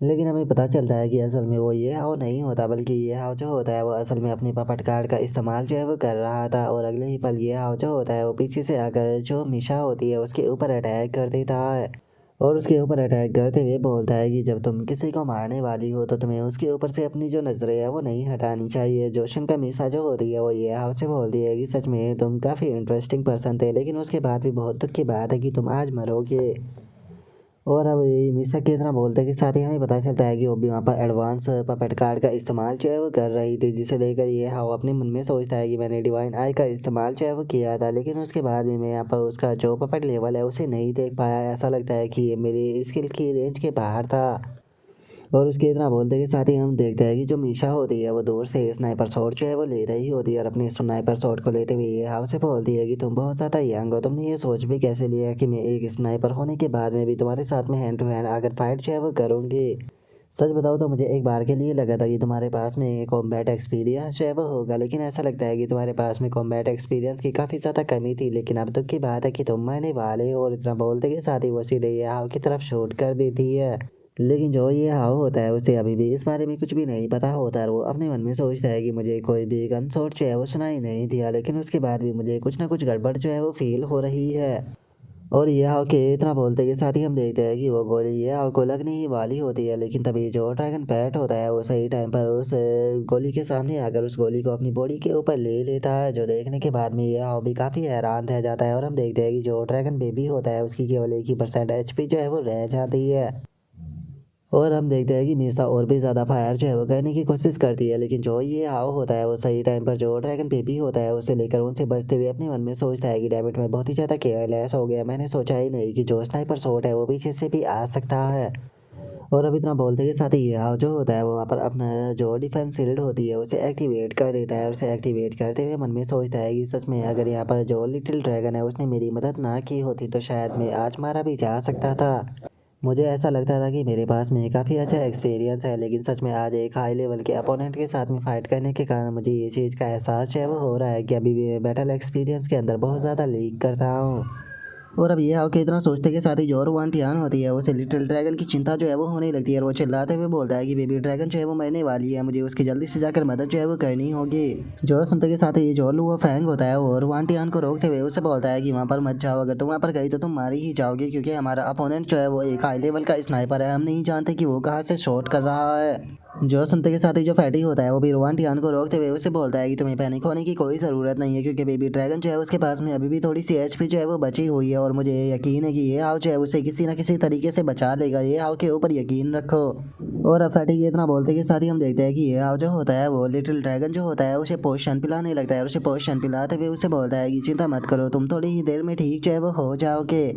लेकिन हमें पता चलता है कि असल में वो ये हाव नहीं होता, बल्कि ये हाव जो होता है वो असल में अपनी पपट कार्ड का इस्तेमाल जो है वो कर रहा था। और अगले ही पल ये हाव जो होता है वो पीछे से आकर जो मीशा होती है उसके ऊपर अटैक कर देता है। और उसके ऊपर अटैक करते हुए बोलता है कि जब तुम किसी को मारने वाली हो तो तुम्हें उसके ऊपर से अपनी जो नजरें है वो नहीं हटानी चाहिए। जोशन का मीसा जो होती है वो ये हाउ से बोलती है कि सच में तुम काफ़ी इंटरेस्टिंग पर्सन थे, लेकिन उसके बाद भी बहुत दुख की बात है कि तुम आज मरोगे। और अब ये मिसा की तरह बोलते के साथ ही हमें पता चलता है कि वो भी वहाँ पर एडवांस पपेट कार्ड का इस्तेमाल जो है वो कर रही थी, जिसे लेकर ये हाउ अपने मन में सोचता है कि मैंने डिवाइन आई का इस्तेमाल जो है वो किया था, लेकिन उसके बाद भी मैं यहाँ पर उसका जो पपेट लेवल है उसे नहीं देख पाया। ऐसा लगता है कि ये मेरी स्किल की रेंज के बाहर था। और उसके इतना बोलते के साथ ही हम देखते हैं कि जो मीशा होती है वो दूर से स्नाइपर शॉट जो है वो ले रही होती है, और अपने स्नाइपर शॉट को लेते हुए ये हाव से बोलती है कि तुम बहुत ज़्यादा यंग हो, तुमने ये सोच भी कैसे लिया कि मैं एक स्नाइपर होने के बाद में भी तुम्हारे साथ में हैंड टू हैंड अगर फाइट जो है वो करूँगी। सच बताओ तो मुझे एक बार के लिए लगा था कि तुम्हारे पास में कॉम्बैट एक्सपीरियंस जो है वो होगा, लेकिन ऐसा लगता है कि तुम्हारे पास में कॉम्बैट एक्सपीरियंस की काफ़ी ज़्यादा कमी थी। लेकिन अब दुख की बात है कि तुम मरने वाले हो। और इतना बोलते के साथ ही वो सीधे ये हाव की तरफ शूट कर देती है। लेकिन जो ये हाव होता है उसे अभी भी इस बारे में कुछ भी नहीं पता होता है। वो अपने मन में सोचता है कि मुझे कोई भी गन शॉट जो है वो सुनाई नहीं दिया, लेकिन उसके बाद भी मुझे कुछ ना कुछ गड़बड़ जो है वो फील हो रही है। और ये हाव के इतना बोलते के साथ ही हम देखते हैं कि वो गोली ये हाव को लगने ही वाली होती है, लेकिन तभी जो ड्रैगन पैट होता है वो सही टाइम पर उस गोली के सामने आकर उस गोली को अपनी बॉडी के ऊपर ले लेता है, जो देखने के बाद में ये हाव भी काफ़ी हैरान रह जाता है। और हम देखते हैं कि जो ड्रैगन बेबी होता है उसकी केवल 1% HP जो है वो रह जाती है। और हम देखते हैं कि मीसा और भी ज़्यादा फायर जो है वो करने की कोशिश करती है, लेकिन जो ये हाव होता है वो सही टाइम पर जो ड्रैगन बेबी होता है उसे लेकर उनसे बचते हुए अपने मन में सोचता है कि डैम इट मैं बहुत ही ज़्यादा केयरलेस हो गया, मैंने सोचा ही नहीं कि जो स्नाइपर शॉट है वो पीछे से भी आ सकता है। और अब इतना बोलते के साथ ही ये हाव जो होता है वो वहाँ पर अपना जो डिफेंस शील्ड होती है उसे एक्टिवेट कर देता है, और उसे एक्टिवेट करते हुए मन में सोचता है कि सच में अगर यहाँ पर जो लिटिल ड्रैगन है उसने मेरी मदद ना की होती तो शायद मैं आज मारा भी जा सकता था। मुझे ऐसा लगता था कि मेरे पास में काफ़ी अच्छा एक्सपीरियंस है, लेकिन सच में आज एक हाई लेवल के अपोनेंट के साथ में फ़ाइट करने के कारण मुझे ये चीज़ का एहसास जो है वो हो रहा है कि अभी भी मैं बैटल एक्सपीरियंस के अंदर बहुत ज़्यादा लीक करता हूँ। और अब ये आओ कि इतना सोचते के साथ ही जो वांटियान होती है उसे लिटिल ड्रैगन की चिंता जो है वो होने लगती है, और वो चिल्लाते हुए बोलता है कि बेबी ड्रैगन जो है वो मरने वाली है, मुझे उसकी जल्दी से जाकर मदद जो है वो करनी होगी। जो सुनते के साथ ही जो लुआ फैंग होता है और वांटियान को रोकते हुए उसे बोलता है कि वहाँ पर मत जाओ, अगर तुम वहाँ पर गई तो तुम मारी ही जाओगे, क्योंकि हमारा अपोनेंट जो है वो एक हाई लेवल का स्नाइपर है, हम नहीं जानते कि वो कहाँ से शॉट कर रहा है। जो सुनते के साथ ही जो फैटी होता है वो भी रोवांटियान को रोकते हुए उसे बोलता है कि तुम्हें पैनिक होने की कोई ज़रूरत नहीं है, क्योंकि बेबी ड्रैगन जो है उसके पास में अभी भी थोड़ी सी HP जो है वो बची हुई है, और मुझे यकीन है कि ये हाव जो है उसे किसी ना किसी तरीके से बचा लेगा। ये हाव के ऊपर यकीन रखो। और अब फैटी ये इतना बोलते के साथ ही हम देखते हैं कि ये हाव जो होता है वो लिटिल ड्रैगन जो होता है उसे पोशन पिलाने लगता है, और उसे पोशन पिलाते हुए उसे बोलता है कि चिंता मत करो, तुम थोड़ी ही देर में ठीक जो है वो हो जाओगे।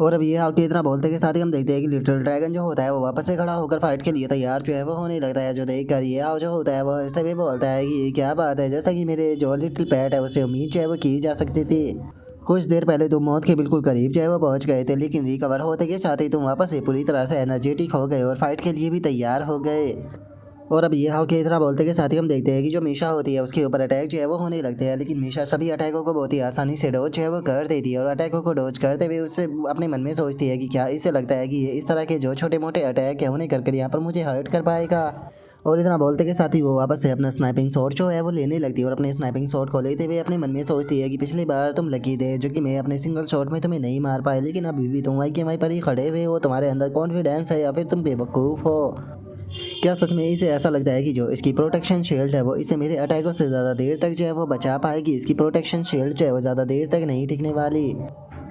और अब ये आके इतना बोलते के साथ ही हम देखते हैं कि लिटिल ड्रैगन जो होता है वो वापस से खड़ा होकर फाइट के लिए तैयार जो है वो होने लगता है, जो देख कर ये आओ जो होता है वो इस भी बोलता है कि ये क्या बात है, जैसा कि मेरे जो लिटिल पैट है उसे उम्मीद जो है वो की जा सकती थी। कुछ देर पहले तुम मौत के बिल्कुल करीब जो है वो पहुंच गए थे, लेकिन रिकवर होते के साथ ही तुम वापस से पूरी तरह से एनर्जेटिक हो गए और फाइट के लिए भी तैयार हो गए। और अब ये हाउ के इतना बोलते के साथ ही हम देखते हैं कि जो मीशा होती है उसके ऊपर अटैक जो है वो होने लगते हैं, लेकिन मीशा सभी अटैकों को बहुत ही आसानी से डोज जो है वो कर देती है, और अटैकों को डोज करते हुए उससे अपने मन में सोचती है कि क्या इसे लगता है कि ये इस तरह के जो छोटे मोटे अटैक है उन्हें कर यहाँ पर मुझे हर्ट कर पाएगा। और इतना बोलते के साथ ही वो वापस से अपना स्नाइपिंग शॉट जो है वो लेने लगती है, और अपने स्नाइपिंग शॉट को लेते हुए अपने मन में सोचती है कि पिछली बार तुम लकी थे जो कि मैं अपने सिंगल शॉट में तुम्हें नहीं मार पाए, लेकिन अभी भी तुम वहीं के वहीं पर ही खड़े हुए हो, तुम्हारे अंदर कॉन्फिडेंस है या फिर तुम बेवकूफ़ हो। क्या सच में इसे ऐसा लगता है कि जो इसकी प्रोटेक्शन शील्ड है वो इसे मेरे अटैकों से ज़्यादा देर तक जो है वो बचा पाएगी? इसकी प्रोटेक्शन शील्ड जो है वो ज़्यादा देर तक नहीं टिकने वाली।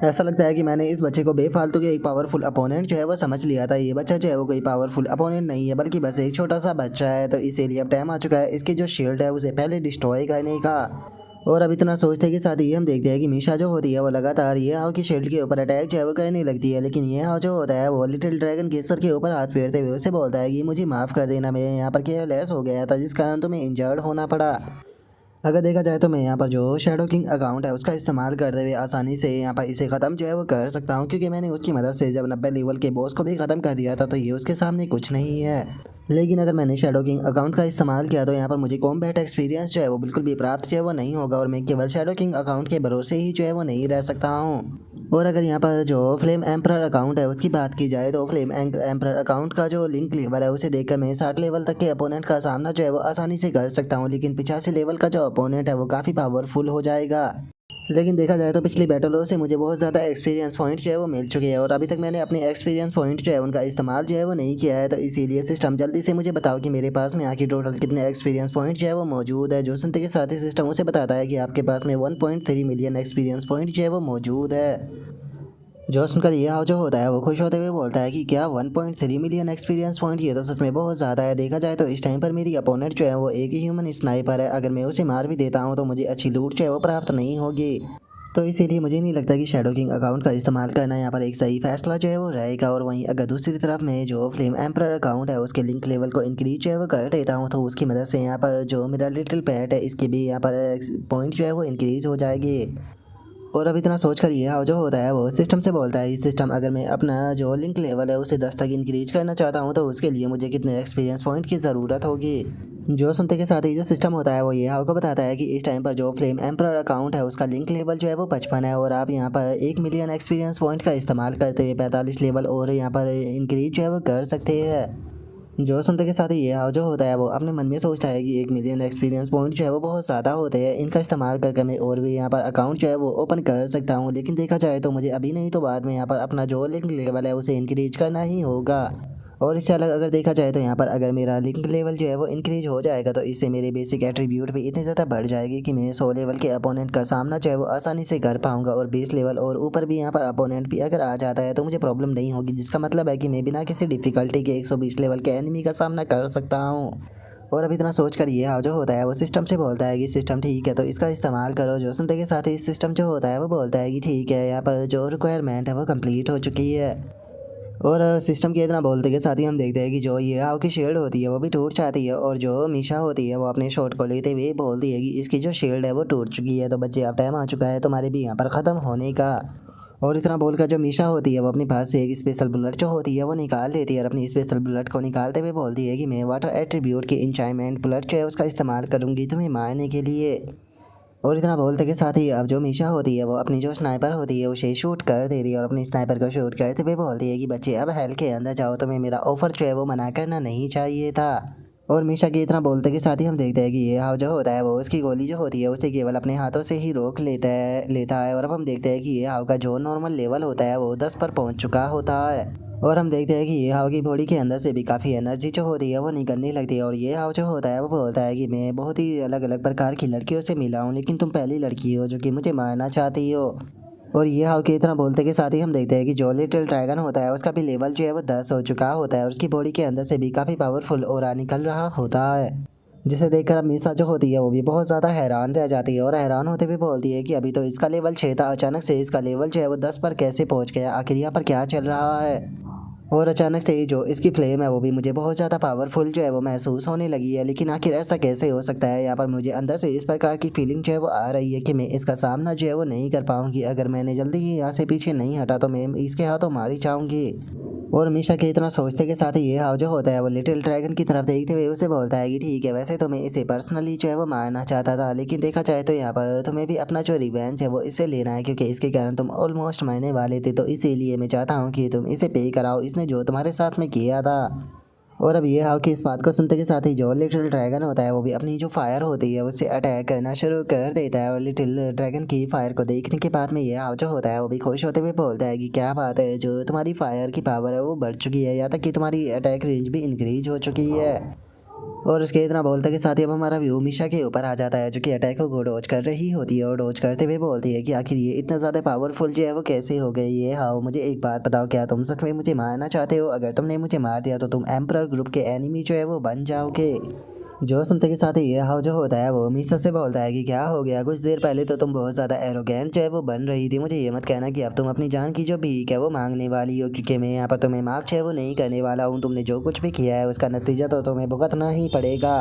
ऐसा लगता है कि मैंने इस बच्चे को बेफालतू के एक पावरफुल अपोनेंट जो है वो समझ लिया था। ये बच्चा जो है वो कोई पावरफुल अपोनेंट नहीं है, बल्कि बस एक छोटा सा बच्चा है, तो इसीलिए अब टाइम आ चुका है इसकी जो शील्ड है उसे पहले डिस्ट्रॉय करने का। और अब इतना सोचते के साथ ही हम देखते हैं कि मीशा जो होती है वो लगातार ये हाव की शील्ड के ऊपर अटैक जो है वो करने लगती है, लेकिन ये हाव जो होता है वो लिटिल ड्रैगन के सर के ऊपर हाथ फेरते हुए उसे बोलता है कि मुझे माफ़ कर देना, मैं यहाँ पर केयरलेस हो गया था जिस कारण तुम्हें इंजर्ड होना पड़ा। अगर देखा जाए तो मैं यहाँ पर जो शैडो किंग अकाउंट है उसका इस्तेमाल करते हुए आसानी से यहाँ पर इसे ख़त्म जो है वो कर सकता हूँ, क्योंकि मैंने उसकी मदद से जब 90 लेवल के बॉस को भी ख़त्म कर दिया था, तो ये उसके सामने कुछ नहीं है। लेकिन अगर मैंने शैडो किंग अकाउंट का इस्तेमाल किया तो यहाँ पर मुझे कॉम्बैट एक्सपीरियंस जो है वो बिल्कुल भी प्राप्त जो है वो नहीं होगा, और मैं केवल शैडो किंग अकाउंट के भरोसे ही जो है वो नहीं रह सकता हूँ। और अगर यहाँ पर जो फ्लेम एम्परर अकाउंट है उसकी बात की जाए तो फ्लेम एम्परर अकाउंट का जो लिंक लेवल है उसे देखकर मैं 60 लेवल तक के अपोनेंट का सामना जो है वो आसानी से कर सकता हूँ, लेकिन 85 लेवल का जो अपोनेंट है वो काफ़ी पावरफुल हो जाएगा। लेकिन देखा जाए तो पिछली बैटलों से मुझे बहुत ज़्यादा एक्सपीरियंस पॉइंट जो है वो मिल चुके हैं और अभी तक मैंने अपने एक्सपीरियंस पॉइंट जो है उनका इस्तेमाल जो है वो नहीं किया है। तो इसीलिए सिस्टम जल्दी से मुझे बताओ कि मेरे पास में आखिर टोटल कितने एक्सपीरियंस पॉइंट जो है वो मौजूद है। जो सुनते के साथ ही सिस्टम उसे बताता है कि आपके पास में 1.3 मिलियन एक्सपीरियंस पॉइंट जो है वो मौजूद है। जो सुनकर ये हाव जो होता है वो खुश होते हुए बोलता है कि क्या 1.3 मिलियन एक्सपीरियंस पॉइंट, ये तो सच में बहुत ज़्यादा है। देखा जाए तो इस टाइम पर मेरी अपोनेंट जो है वो एक ही ह्यूमन स्नाइपर है। अगर मैं उसे मार भी देता हूँ तो मुझे अच्छी लूट जो है वो प्राप्त नहीं होगी। तो इसीलिए मुझे नहीं लगता कि शैडो किंग अकाउंट का इस्तेमाल करना यहाँ पर एक सही फैसला जो है वो रहेगा। और वहीं अगर दूसरी तरफ मैं जो फ्लेम एम्परर अकाउंट है उसके लिंक लेवल को इंक्रीज जो है वो कर देता हूँ तो उसकी मदद से यहाँ पर जो मेरा लिटिल पैट है इसके भी यहाँ पर पॉइंट जो है वो इंक्रीज हो जाएगी। और अब इतना सोच कर ये हाव जो होता है वो सिस्टम से बोलता है, सिस्टम अगर मैं अपना जो लिंक लेवल है उसे 10 तक इंक्रीज करना चाहता हूँ तो उसके लिए मुझे कितने एक्सपीरियंस पॉइंट की ज़रूरत होगी। जो सुनते के साथ ही जो सिस्टम होता है वो ये हाव को बताता है कि इस टाइम पर जो फ्लेम एम्परर अकाउंट है उसका लिंक लेवल जो है वो 55 है और आप यहाँ पर 1 मिलियन एक्सपीरियंस पॉइंट का इस्तेमाल करते हुए 45 लेवल और यहाँ पर इंक्रीज जो है वो कर सकते हैं। जो सुनते के साथ ही ये हाव जो होता है वो अपने मन में सोचता है कि 1 मिलियन एक्सपीरियंस पॉइंट जो है वो बहुत ज़्यादा होते हैं, इनका इस्तेमाल करके मैं और भी यहाँ पर अकाउंट जो है वो ओपन कर सकता हूँ। लेकिन देखा जाए तो मुझे अभी नहीं तो बाद में यहाँ पर अपना जो लिंक लेवल है उसे इंक्रीज करना ही होगा। और इससे अलग अगर देखा जाए तो यहाँ पर अगर मेरा लिंक लेवल जो है वो इंक्रीज हो जाएगा तो इससे मेरे बेसिक एट्रीब्यूट भी इतनी ज़्यादा बढ़ जाएगी कि मैं 100 लेवल के अपोनेंट का सामना जो है वो आसानी से कर पाऊंगा। और 20 लेवल और ऊपर भी यहाँ पर अपोनेंट भी अगर आ जाता है तो मुझे प्रॉब्लम नहीं होगी, जिसका मतलब है कि मैं बिना किसी डिफ़िकल्टी के 120 लेवल के एनिमी का सामना कर सकता हूँ। और अब इतना सोच कर ये हाव जो होता है वो सिस्टम से बोलता है कि सिस्टम ठीक है तो इसका इस्तेमाल करो। जो सुनते के साथ ही सिस्टम जो होता है वो बोलता है कि ठीक है, यहाँ पर जो रिक्वायरमेंट है वो कंप्लीट हो चुकी है। और सिस्टम के इतना बोलते के साथ ही हम देखते हैं कि जो ये हाव की शील्ड होती है वो भी टूट जाती है और जो मीशा होती है वो अपने शॉट को लेते हुए बोलती है कि इसकी जो शील्ड है वो टूट चुकी है, तो बच्चे अब टाइम आ चुका है तुम्हारे भी यहाँ पर ख़त्म होने का। और इतना बोलकर जो मीशा होती है वो अपने पास से एक स्पेशल बुलेट जो होती है वो निकाल लेती है और अपनी स्पेशल बुलेट को निकालते हुए बोलती है कि मैं वाटर एट्रीब्यूट की इंचाइमेंट बुलेट जो है उसका इस्तेमाल करूँगी तुम्हें मारने के लिए। और इतना बोलते के साथ ही अब जो मीशा होती है वो अपनी जो स्नाइपर होती है उसे शूट कर देती है और अपनी स्नाइपर को शूट करते हुए बोलती है कि बच्चे अब हेल के अंदर जाओ, तुम्हें मेरा ऑफर जो है वो मना करना नहीं चाहिए था। और मीशा के इतना बोलते के साथ ही हम देखते हैं कि ये हाव जो होता है वो उसकी गोली जो होती है उसे केवल अपने हाथों से ही रोक लेता है। और अब हम देखते हैं कि ये हाव का जो नॉर्मल लेवल होता है वो 10 पर पहुंच चुका होता है। और हम देखते हैं कि ये हाव की बॉडी के अंदर से भी काफ़ी एनर्जी जो होती है वो निकलने लगती है। और ये हाव जो होता है वो बोलता है कि मैं बहुत ही अलग अलग प्रकार की लड़कियों से मिला हूँ लेकिन तुम पहली लड़की हो जो कि मुझे मारना चाहती हो। और ये हाव के इतना बोलते के साथ ही हम देखते हैं कि जो लिटिल ड्रैगन होता है उसका भी लेवल जो है वो 10 हो चुका होता है और उसकी बॉडी के अंदर से भी काफ़ी पावरफुल ऑरा निकल रहा होता है। जिसे देखकर अब मीसा जो होती है वो भी बहुत ज़्यादा हैरान रह जाती है और हैरान होते हुए बोलती है कि अभी तो इसका लेवल 6 था, अचानक से इसका लेवल जो है वो 10 पर कैसे पहुंच गया, आखिर यहाँ पर क्या चल रहा है। और अचानक से ही जो इसकी फ्लेम है वो भी मुझे बहुत ज़्यादा पावरफुल जो है वो महसूस होने लगी है। लेकिन आखिर ऐसा कैसे हो सकता है, यहाँ पर मुझे अंदर से इस प्रकार की फीलिंग जो है वो आ रही है कि मैं इसका सामना जो है वो नहीं कर पाऊँगी। अगर मैंने जल्दी ही यहाँ से पीछे नहीं हटा तो मैं इसके हाथों मार ही जाऊँगी। और मीशा के इतना सोचते के साथ ही ये हाव जो होता है वो लिटिल ड्रैगन की तरफ देखते हुए उसे बोलता है कि ठीक है, वैसे तो मैं इसे पर्सनली जो है वो मारना चाहता था लेकिन देखा जाए तो यहाँ पर तुम्हें भी अपना जो रिवेंज है वो इसे लेना है क्योंकि इसके कारण तुम ऑलमोस्ट मरने वाले थे, तो इसीलिए मैं चाहता हूँ कि तुम इसे पे कराओ इसने जो तुम्हारे साथ में किया था। और अब ये हाव की इस बात को सुनते के साथ ही जो लिटिल ड्रैगन होता है वो भी अपनी जो फायर होती है उससे अटैक करना शुरू कर देता है। और लिटिल ड्रैगन की फायर को देखने के बाद में ये हाव जो होता है वो भी खुश होते हुए बोलता है कि क्या बात है, जो तुम्हारी फायर की पावर है वो बढ़ चुकी है, यहाँ तक कि तुम्हारी अटैक रेंज भी इंक्रीज हो चुकी है। और उसके इतना बोलते के साथ ही अब हमारा व्यू मीशा के ऊपर आ जाता है जो कि अटैक को डोज कर रही होती है और डोज करते हुए बोलती है कि आखिर ये इतना ज़्यादा पावरफुल जो है वो कैसे हो गई। ये हाउ मुझे एक बात बताओ, क्या तुम सच में मुझे मारना चाहते हो? अगर तुमने मुझे मार दिया तो तुम एम्परर ग्रुप के एनिमी जो है वो बन जाओगे। जो सुनते के साथ ही ये हाउ जो होता है वो मीशा से बोलता है कि क्या हो गया, कुछ देर पहले तो तुम बहुत ज़्यादा एरोगेंट जो है वो बन रही थी, मुझे ये मत कहना कि अब तुम अपनी जान की जो भीख है वो मांगने वाली हो, क्योंकि मैं यहाँ पर तुम्हें माफ़ जो है वो नहीं करने वाला हूँ। तुमने जो कुछ भी किया है उसका नतीजा तो तुम्हें भुगतना ही पड़ेगा।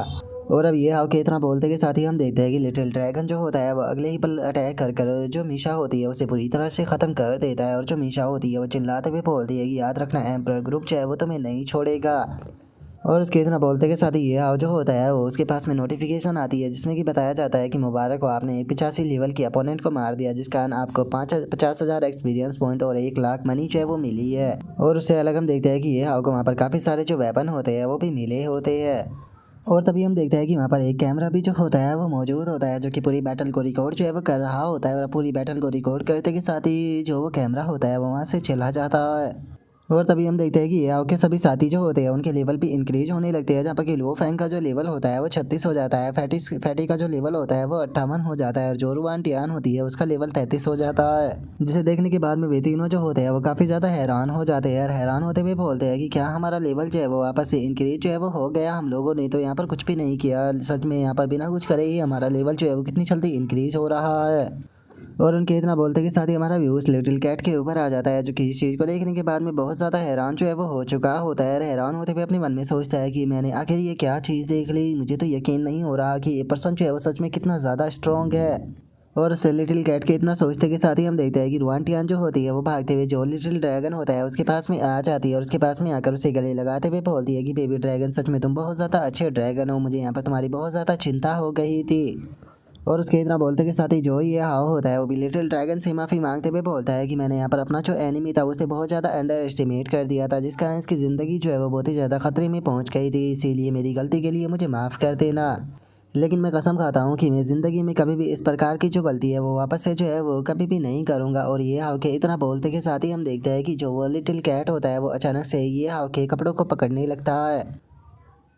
और अब ये हाव के इतना बोलते के साथ ही हम देखते हैं कि लिटिल ड्रैगन जो होता है वो अगले ही पल अटैक कर कर जो मीशा होती है उसे पूरी तरह से ख़त्म कर देता है। और जो मीशा होती है वो चिल्लाते हुए बोलती है कि याद रखना, एम्परर ग्रुप जो है वो तुम्हें नहीं छोड़ेगा। और उसके इतना बोलते के साथ ही ये हाव जो होता है वो उसके पास में नोटिफिकेशन आती है जिसमें कि बताया जाता है कि मुबारक हो, आपने एक 85 लेवल के अपोनेंट को मार दिया, जिस कारण आपको 50,000 एक्सपीरियंस पॉइंट और 1 लाख मनी जो है वो मिली है। और उससे अलग हम देखते हैं कि ये हाव को वहाँ पर काफ़ी सारे जो वेपन होते हैं वो भी मिले होते हैं। और तभी हम देखते हैं कि वहाँ पर एक कैमरा भी जो होता है वो मौजूद होता है, जो कि पूरी बैटल को रिकॉर्ड जो है वो कर रहा होता है। और पूरी बैटल को रिकॉर्ड करते के साथ ही जो वो कैमरा होता है वो वहाँ से चला जाता है। और तभी हम देखते हैं कि याओ के सभी साथी जो होते हैं उनके लेवल भी इंक्रीज होने लगते हैं, जहाँ पर कि लो फैंग का जो लेवल होता है वो 36 हो जाता है, फैटी का जो लेवल होता है वो 58 हो जाता है, और जो रुआन टियान होती है उसका लेवल 33 हो जाता है। जिसे देखने के बाद में वे तीनों जो होते हैं वो काफ़ी ज़्यादा हैरान हो जाते हैं, और हैरान होते हुए बोलते हैं कि क्या हमारा लेवल जो है वो वापस से इंक्रीज जो है वो हो गया, हम लोगों ने तो यहाँ पर कुछ भी नहीं किया, सच में यहाँ पर बिना कुछ करे ही हमारा लेवल जो है वो कितनी जल्दी इंक्रीज हो रहा है। और उनके इतना बोलते के साथ ही हमारा व्यूज़ लिटिल कैट के ऊपर आ जाता है, जो कि इस चीज़ को देखने के बाद में बहुत ज़्यादा हैरान जो है वो हो चुका होता है। हैरान होते हुए अपने मन में सोचता है कि मैंने आखिर ये क्या चीज़ देख ली, मुझे तो यकीन नहीं हो रहा कि ये पर्सन जो है वो सच में कितना ज़्यादा स्ट्रॉन्ग है। और उस लिटिल कैट के इतना सोचते के साथ ही हम देखते हैं कि रुआनटियान जो होती है वो भागते हुए जो लिटिल ड्रैगन होता है उसके पास में आ जाती है, और उसके पास में आकर उसे गले लगाते हुए बोलती है कि बेबी ड्रैगन सच में तुम बहुत ज़्यादा अच्छे ड्रैगन हो, मुझे यहाँ पर तुम्हारी बहुत ज़्यादा चिंता हो गई थी। और उसके इतना बोलते के साथ ही जो ये हाव होता है वो भी लिटिल ड्रैगन से माफ़ी मांगते हुए बोलता है कि मैंने यहाँ पर अपना जो एनिमी था उसे बहुत ज़्यादा अंडर एस्टिमेट कर दिया था, जिसका इसकी ज़िंदगी जो है वो बहुत ही ज़्यादा खतरे में पहुँच गई थी, इसीलिए मेरी गलती के लिए मुझे माफ़ कर देना। लेकिन मैं कसम खाता हूँ कि मैं ज़िंदगी में कभी भी इस प्रकार की जो गलती है वो वापस से जो है वो कभी भी नहीं करूँगा। और ये हाव के इतना बोलते के साथ ही हम देखते हैं कि जो वो लिटिल कैट होता है वो अचानक से ये हाव के कपड़ों को पकड़ने लगता है।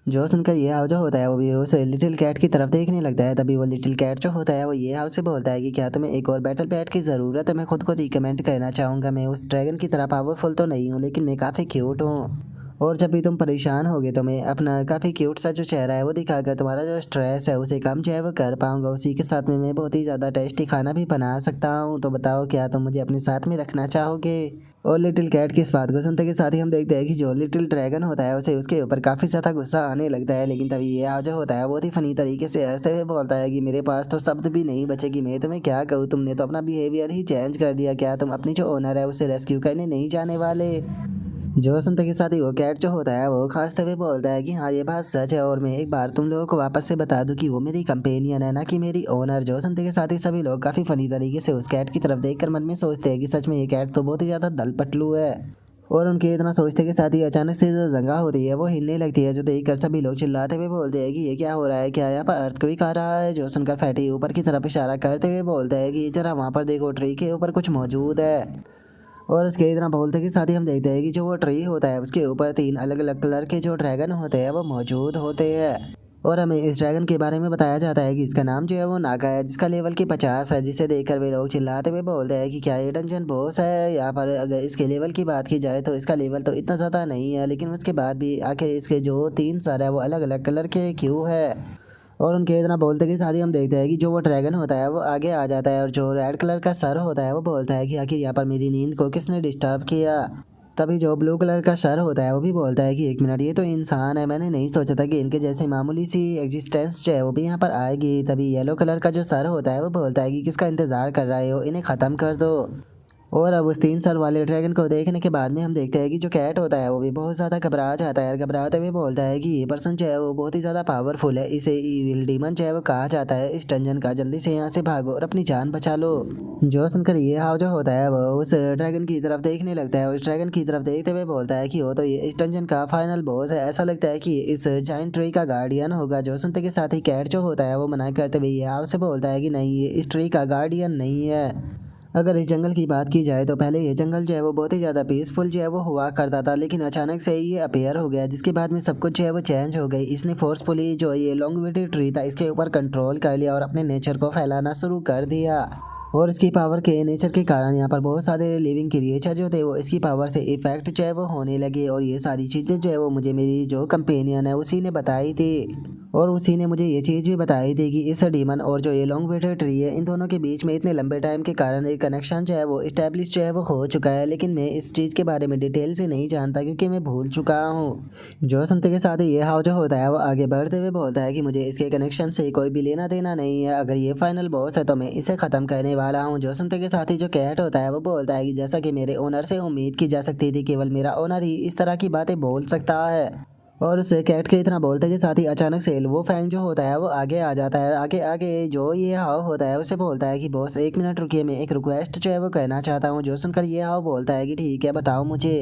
जो सुनकर ये हाव जो होता है वो भी उस लिटिल कैट की तरफ देखने लगता है। तभी वो लिटिल कैट जो होता है वो ये हाव से बोलता है कि क्या तुम्हें एक और बैटल पैट की ज़रूरत है, मैं खुद को रिकमेंड करना चाहूँगा, मैं उस ड्रैगन की तरह पावरफुल तो नहीं हूँ लेकिन मैं काफ़ी क्यूट हूँ, और जब भी तुम परेशान होगे तो मैं अपना काफ़ी क्यूट सा जो चेहरा है वो दिखाकर तुम्हारा जो स्ट्रेस है उसे कम जो है वो कर पाऊँगा, उसी के साथ में मैं बहुत ही ज़्यादा टेस्टी खाना भी बना सकता हूँ, तो बताओ क्या तुम मुझे अपने साथ में रखना चाहोगे। और लिटिल कैट की इस बात को सुनते के साथ ही हम देखते हैं कि जो लिटिल ड्रैगन होता है उसे उसके ऊपर काफ़ी ज़्यादा गुस्सा आने लगता है, लेकिन तभी ये जो होता है बहुत ही फनी तरीके से हंसते हुए बोलता है कि मेरे पास तो शब्द भी नहीं बचे कि मैं तुम्हें क्या कहूँ, तुमने तो अपना बिहेवियर ही चेंज कर दिया, क्या तुम अपनी जो ओनर है उसे रेस्क्यू करने नहीं जाने वाले। जो सुनते के साथ ही वो कैट जो होता है वो खांसते हुए बोलता है कि हाँ ये बात सच है, और मैं एक बार तुम लोगों को वापस से बता दूं कि वो मेरी कंपेनियन है ना कि मेरी ओनर। जो सुनते के साथ ही सभी लोग काफ़ी फनी तरीके से उस कैट की तरफ देखकर मन में सोचते हैं कि सच में ये कैट तो बहुत ही ज़्यादा दल पटलू है। और उनके इतना सोचते के साथ ही अचानक से जो जगह होती है वो हिलने लगती है, जो देखकर सभी लोग चिल्लाते हुए बोलते हैं कि ये क्या हो रहा है, क्या यहाँ पर अर्थक्वेक आ रहा है। जो सुनकर फैटी ऊपर की तरफ इशारा करते हुए बोलता है कि जरा वहाँ पर देखो, ट्री के ऊपर कुछ मौजूद है। और उसके इतना बोलते के साथ ही हम देखते हैं कि जो वो ट्री होता है उसके ऊपर 3 अलग अलग कलर के जो ड्रैगन होते हैं वो मौजूद होते हैं। और हमें इस ड्रैगन के बारे में बताया जाता है कि इसका नाम जो है वो नागा है, जिसका लेवल की 50 है, जिसे देखकर वे लोग चिल्लाते हुए बोलते हैं कि क्या ये डंजन बॉस है। यहाँ पर अगर इसके लेवल की बात की जाए तो इसका लेवल तो इतना ज़्यादा नहीं है, लेकिन उसके बाद भी आखिर इसके जो 3 सर है वो अलग अलग कलर के क्यों है। और उनके इतना बोलते के साथ ही हम देखते हैं कि जो वो ड्रैगन होता है वो आगे आ जाता है, और जो रेड कलर का सर होता है वो बोलता है कि आखिर यहाँ पर मेरी नींद को किसने डिस्टर्ब किया। तभी जो ब्लू कलर का सर होता है वो भी बोलता है कि एक मिनट, ये तो इंसान है, मैंने नहीं सोचा था कि इनके जैसे मामूली सी एग्जिस्टेंस जो है वो भी यहाँ पर आएगी। तभी येलो कलर का जो सर होता है वो बोलता है कि किसका इंतज़ार कर रहे हो, इन्हें ख़त्म कर दो। और अब उस 3 सर वाले ड्रैगन को देखने के बाद में हम देखते हैं कि जो कैट होता है वो भी बहुत ज़्यादा घबरा जाता है, और घबराते हुए बोलता है कि ये पर्सन जो है वो बहुत ही ज़्यादा पावरफुल है, इसे ईविल डीमन जो है वो कहा जाता है इस डंजन का, जल्दी से यहाँ से भागो और अपनी जान बचा लो। जो सुनकर ये हाव जो होता है वो उस ड्रैगन की तरफ देखने लगता है, उस ड्रैगन की तरफ देखते हुए बोलता है कि वो तो ये इस डंजन का फाइनल बॉस है, ऐसा लगता है कि इस जाइंट ट्री का गार्डियन होगा। जो सुनते के साथ ही कैट जो होता है वो मना करते हुए ये हाव से बोलता है कि नहीं, ये इस ट्री का गार्डियन नहीं है। अगर इस जंगल की बात की जाए तो पहले ये जंगल जो है वो बहुत ही ज़्यादा पीसफुल जो है वो हुआ करता था, लेकिन अचानक से ये अपेयर हो गया, जिसके बाद में सब कुछ जो है वो चेंज हो गई। इसने फोर्सफुली जो ये लॉन्गविटी ट्री था इसके ऊपर कंट्रोल कर लिया और अपने नेचर को फैलाना शुरू कर दिया। और इसकी पावर के नेचर के कारण यहाँ पर बहुत सारे लिविंग क्रिएचर जो थे वो इसकी पावर से इफेक्ट जो है वो होने लगे, और ये सारी चीज़ें जो है वो मुझे मेरी जो कंपेनियन है उसी ने बताई थी। और उसी ने मुझे ये चीज़ भी बताई थी कि इस डीमन और जो ये लॉन्ग वेटेड ट्री है इन दोनों के बीच में इतने लंबे टाइम के कारण एक कनेक्शन जो है वो इस्टेब्लिश जो है वो हो चुका है, लेकिन मैं इस चीज़ के बारे में डिटेल से नहीं जानता क्योंकि मैं भूल चुका हूँ। जो सुनते के साथ ही ये हाव जो होता है वो आगे बढ़ते हुए बोलता है कि मुझे इसके कनेक्शन से कोई भी लेना देना नहीं है, अगर ये फाइनल बॉस है तो मैं इसे ख़त्म करने वाला हूँ। जो सुनते के साथ ही जो कैट होता है वो बोलता है कि जैसा कि मेरे ओनर से उम्मीद की जा सकती थी, केवल मेरा ओनर ही इस तरह की बातें बोल सकता है। और उसे कैट के इतना बोलते के साथ ही अचानक से वो फैंग जो होता है वो आगे आ जाता है। आगे आगे जो ये हाव होता है उसे बोलता है कि बॉस 1 मिनट रुकिए, मैं एक रिक्वेस्ट जो है वो कहना चाहता हूँ। जो सुनकर ये हाव बोलता है कि ठीक है बताओ मुझे।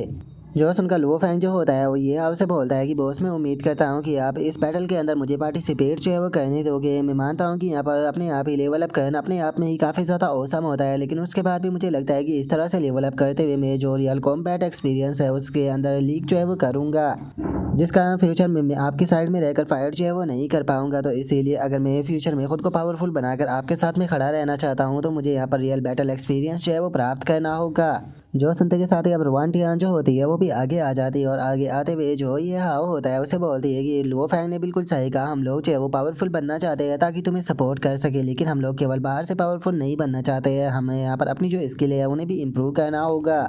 जो सुनकर लो फैंग जो होता है वो ये आपसे बोलता है कि बॉस मैं उम्मीद करता हूँ कि आप इस बैटल के अंदर मुझे पार्टिसिपेट जो है वो करने दोगे। मैं मानता हूँ कि यहाँ पर अपने आप ही लेवल अप करना अपने आप में ही काफ़ी ज़्यादा औसम होता है, लेकिन उसके बाद भी मुझे लगता है कि इस तरह से लेवल अप करते हुए मैं जो रियल कॉम्बैट एक्सपीरियंस है उसके अंदर लीक जो है वो करूँगा, जिस कारण फ्यूचर में मैं आपकी साइड में रहकर फाइट जो है वो नहीं कर पाऊंगा। तो इसीलिए अगर मैं फ्यूचर में खुद को पावरफुल बनाकर आपके साथ में खड़ा रहना चाहता हूँ तो मुझे यहाँ पर रियल बैटल एक्सपीरियंस जो है वो प्राप्त करना होगा। जो सुनते के साथ ही अब रोवांटियान जो होती है वो भी आगे आ जाती है और आगे आते हुए जो ये हाव होता है उसे बोलती है कि लो फैंग ने बिल्कुल सही कहा, हम लोग जो है वो पावरफुल बनना चाहते हैं ताकि तुम्हें सपोर्ट कर सके, लेकिन हम लोग केवल बाहर से पावरफुल नहीं बनना चाहते हैं, हमें यहाँ पर अपनी जो स्किल है उन्हें भी इम्प्रूव करना होगा।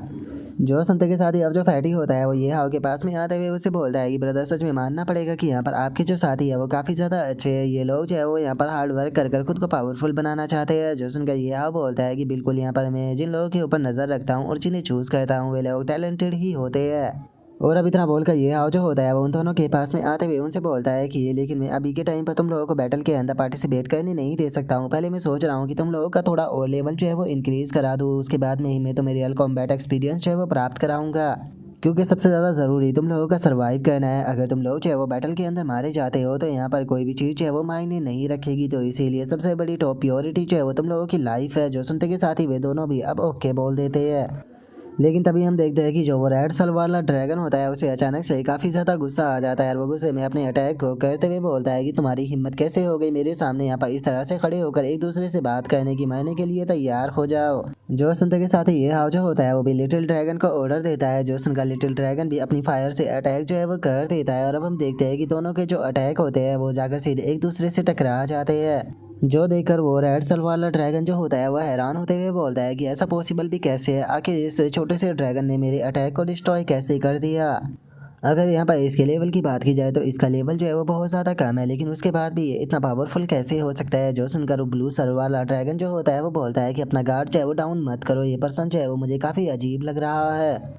जो सुनते के साथ ही अब जो फैटी होता है वो ये हाव के पास में आते हुए उसे बोलता है कि ब्रदर सच में मानना पड़ेगा कि यहाँ पर आपके जो साथी है वो काफ़ी ज़्यादा अच्छे हैं, ये लोग जो है वो यहाँ पर हार्ड वर्क कर कर खुद को पावरफुल बनाना चाहते हैं। जो सुनकर ये हाव बोलता है कि बिल्कुल यहाँ पर मैं जिन लोगों के ऊपर नज़र रखता हूँ और जिन्हें चूज़ करता हूँ वे लोग टैलेंटेड ही होते हैं। और अब इतना बोलकर ये हाव जो होता है वो उन दोनों के पास में आते हुए उनसे बोलता है कि लेकिन मैं अभी के टाइम पर तुम लोगों को बैटल के अंदर पार्टिसिपेट करने नहीं दे सकता हूँ, पहले मैं सोच रहा हूँ कि तुम लोगों का थोड़ा और लेवल जो है वो इंक्रीज़ करा दूँ, उसके बाद में ही मैं तुम्हें रियल कॉम्बैट एक्सपीरियंस जो है वो प्राप्त कराऊंगा, क्योंकि सबसे ज़्यादा ज़रूरी तुम लोगों का सर्वाइव करना है। अगर तुम लोग जो है वो बैटल के अंदर मारे जाते हो तो यहाँ पर कोई भी चीज़ जो है वो मायने नहीं रखेगी, तो इसीलिए सबसे बड़ी टॉप प्योरिटी जो है वो तुम लोगों की लाइफ है। जो सुनते के साथ ही वे दोनों भी अब ओके बोल देते हैं, लेकिन तभी हम देखते हैं कि जो वो रेड सल वाला ड्रैगन होता है उसे अचानक से काफ़ी ज़्यादा गुस्सा आ जाता है और वो गुस्से में अपने अटैक को करते हुए बोलता है कि तुम्हारी हिम्मत कैसे हो गई मेरे सामने यहाँ पर इस तरह से खड़े होकर एक दूसरे से बात करने की, मरने के लिए तैयार हो जाओ। जो सुनते के साथ ही ये हाव जो होता है वो भी लिटिल ड्रैगन को ऑर्डर देता है। जो सुनकर लिटिल ड्रैगन भी अपनी फायर से अटैक जो है वो कर देता है और अब हम देखते हैं कि दोनों के जो अटैक होते हैं वो जाकर सीधे एक दूसरे से टकरा जाते हैं। जो देखकर वो रेड सल वाला ड्रैगन जो होता है वह हैरान होते हुए बोलता है कि ऐसा पॉसिबल भी कैसे है, आखिर इस छोटे से ड्रैगन ने मेरे अटैक को डिस्ट्रॉय कैसे कर दिया। अगर यहाँ पर इसके लेवल की बात की जाए तो इसका लेवल जो है वो बहुत ज़्यादा कम है, लेकिन उसके बाद भी ये इतना पावरफुल कैसे हो सकता है। जो सुनकर वो ब्लू सर वाला ड्रैगन जो होता है वो बोलता है कि अपना गार्ड जो है वो डाउन मत करो, ये पर्सन जो है वो मुझे काफ़ी अजीब लग रहा है।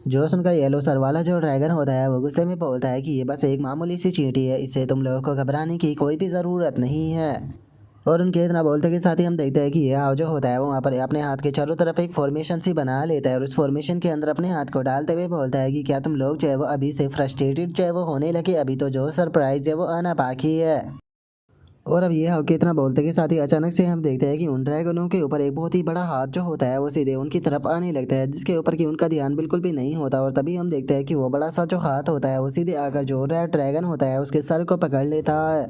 जो सुनकर येलो सर वाला जो ड्रैगन होता है वो गुस्से में बोलता है कि ये बस एक मामूली सी चींटी है, इससे तुम लोगों को घबराने की कोई भी ज़रूरत नहीं है। और उनके इतना बोलते के साथ ही हम देखते हैं कि ये हाव जो होता है वो वहाँ पर अपने हाथ के चारों तरफ एक फॉर्मेशन सी बना लेता है और उस फॉर्मेशन के अंदर अपने हाथ को डालते हुए बोलता है कि क्या तुम लोग जो है वो अभी से फ्रस्ट्रेटेड जो है वो होने लगे, अभी तो जो सरप्राइज है वो आना बाकी है। और अब ये हाव के इतना बोलते के साथ ही अचानक से हम देखते हैं कि उन ड्रैगनों के ऊपर एक बहुत ही बड़ा हाथ जो होता है वो सीधे उनकी तरफ आने लगता है, जिसके ऊपर कि उनका ध्यान बिल्कुल भी नहीं होता। और तभी हम देखते हैं कि वो बड़ा सा जो हाथ होता है वो सीधे आकर जो रेड ड्रैगन होता है उसके सर को पकड़ लेता है।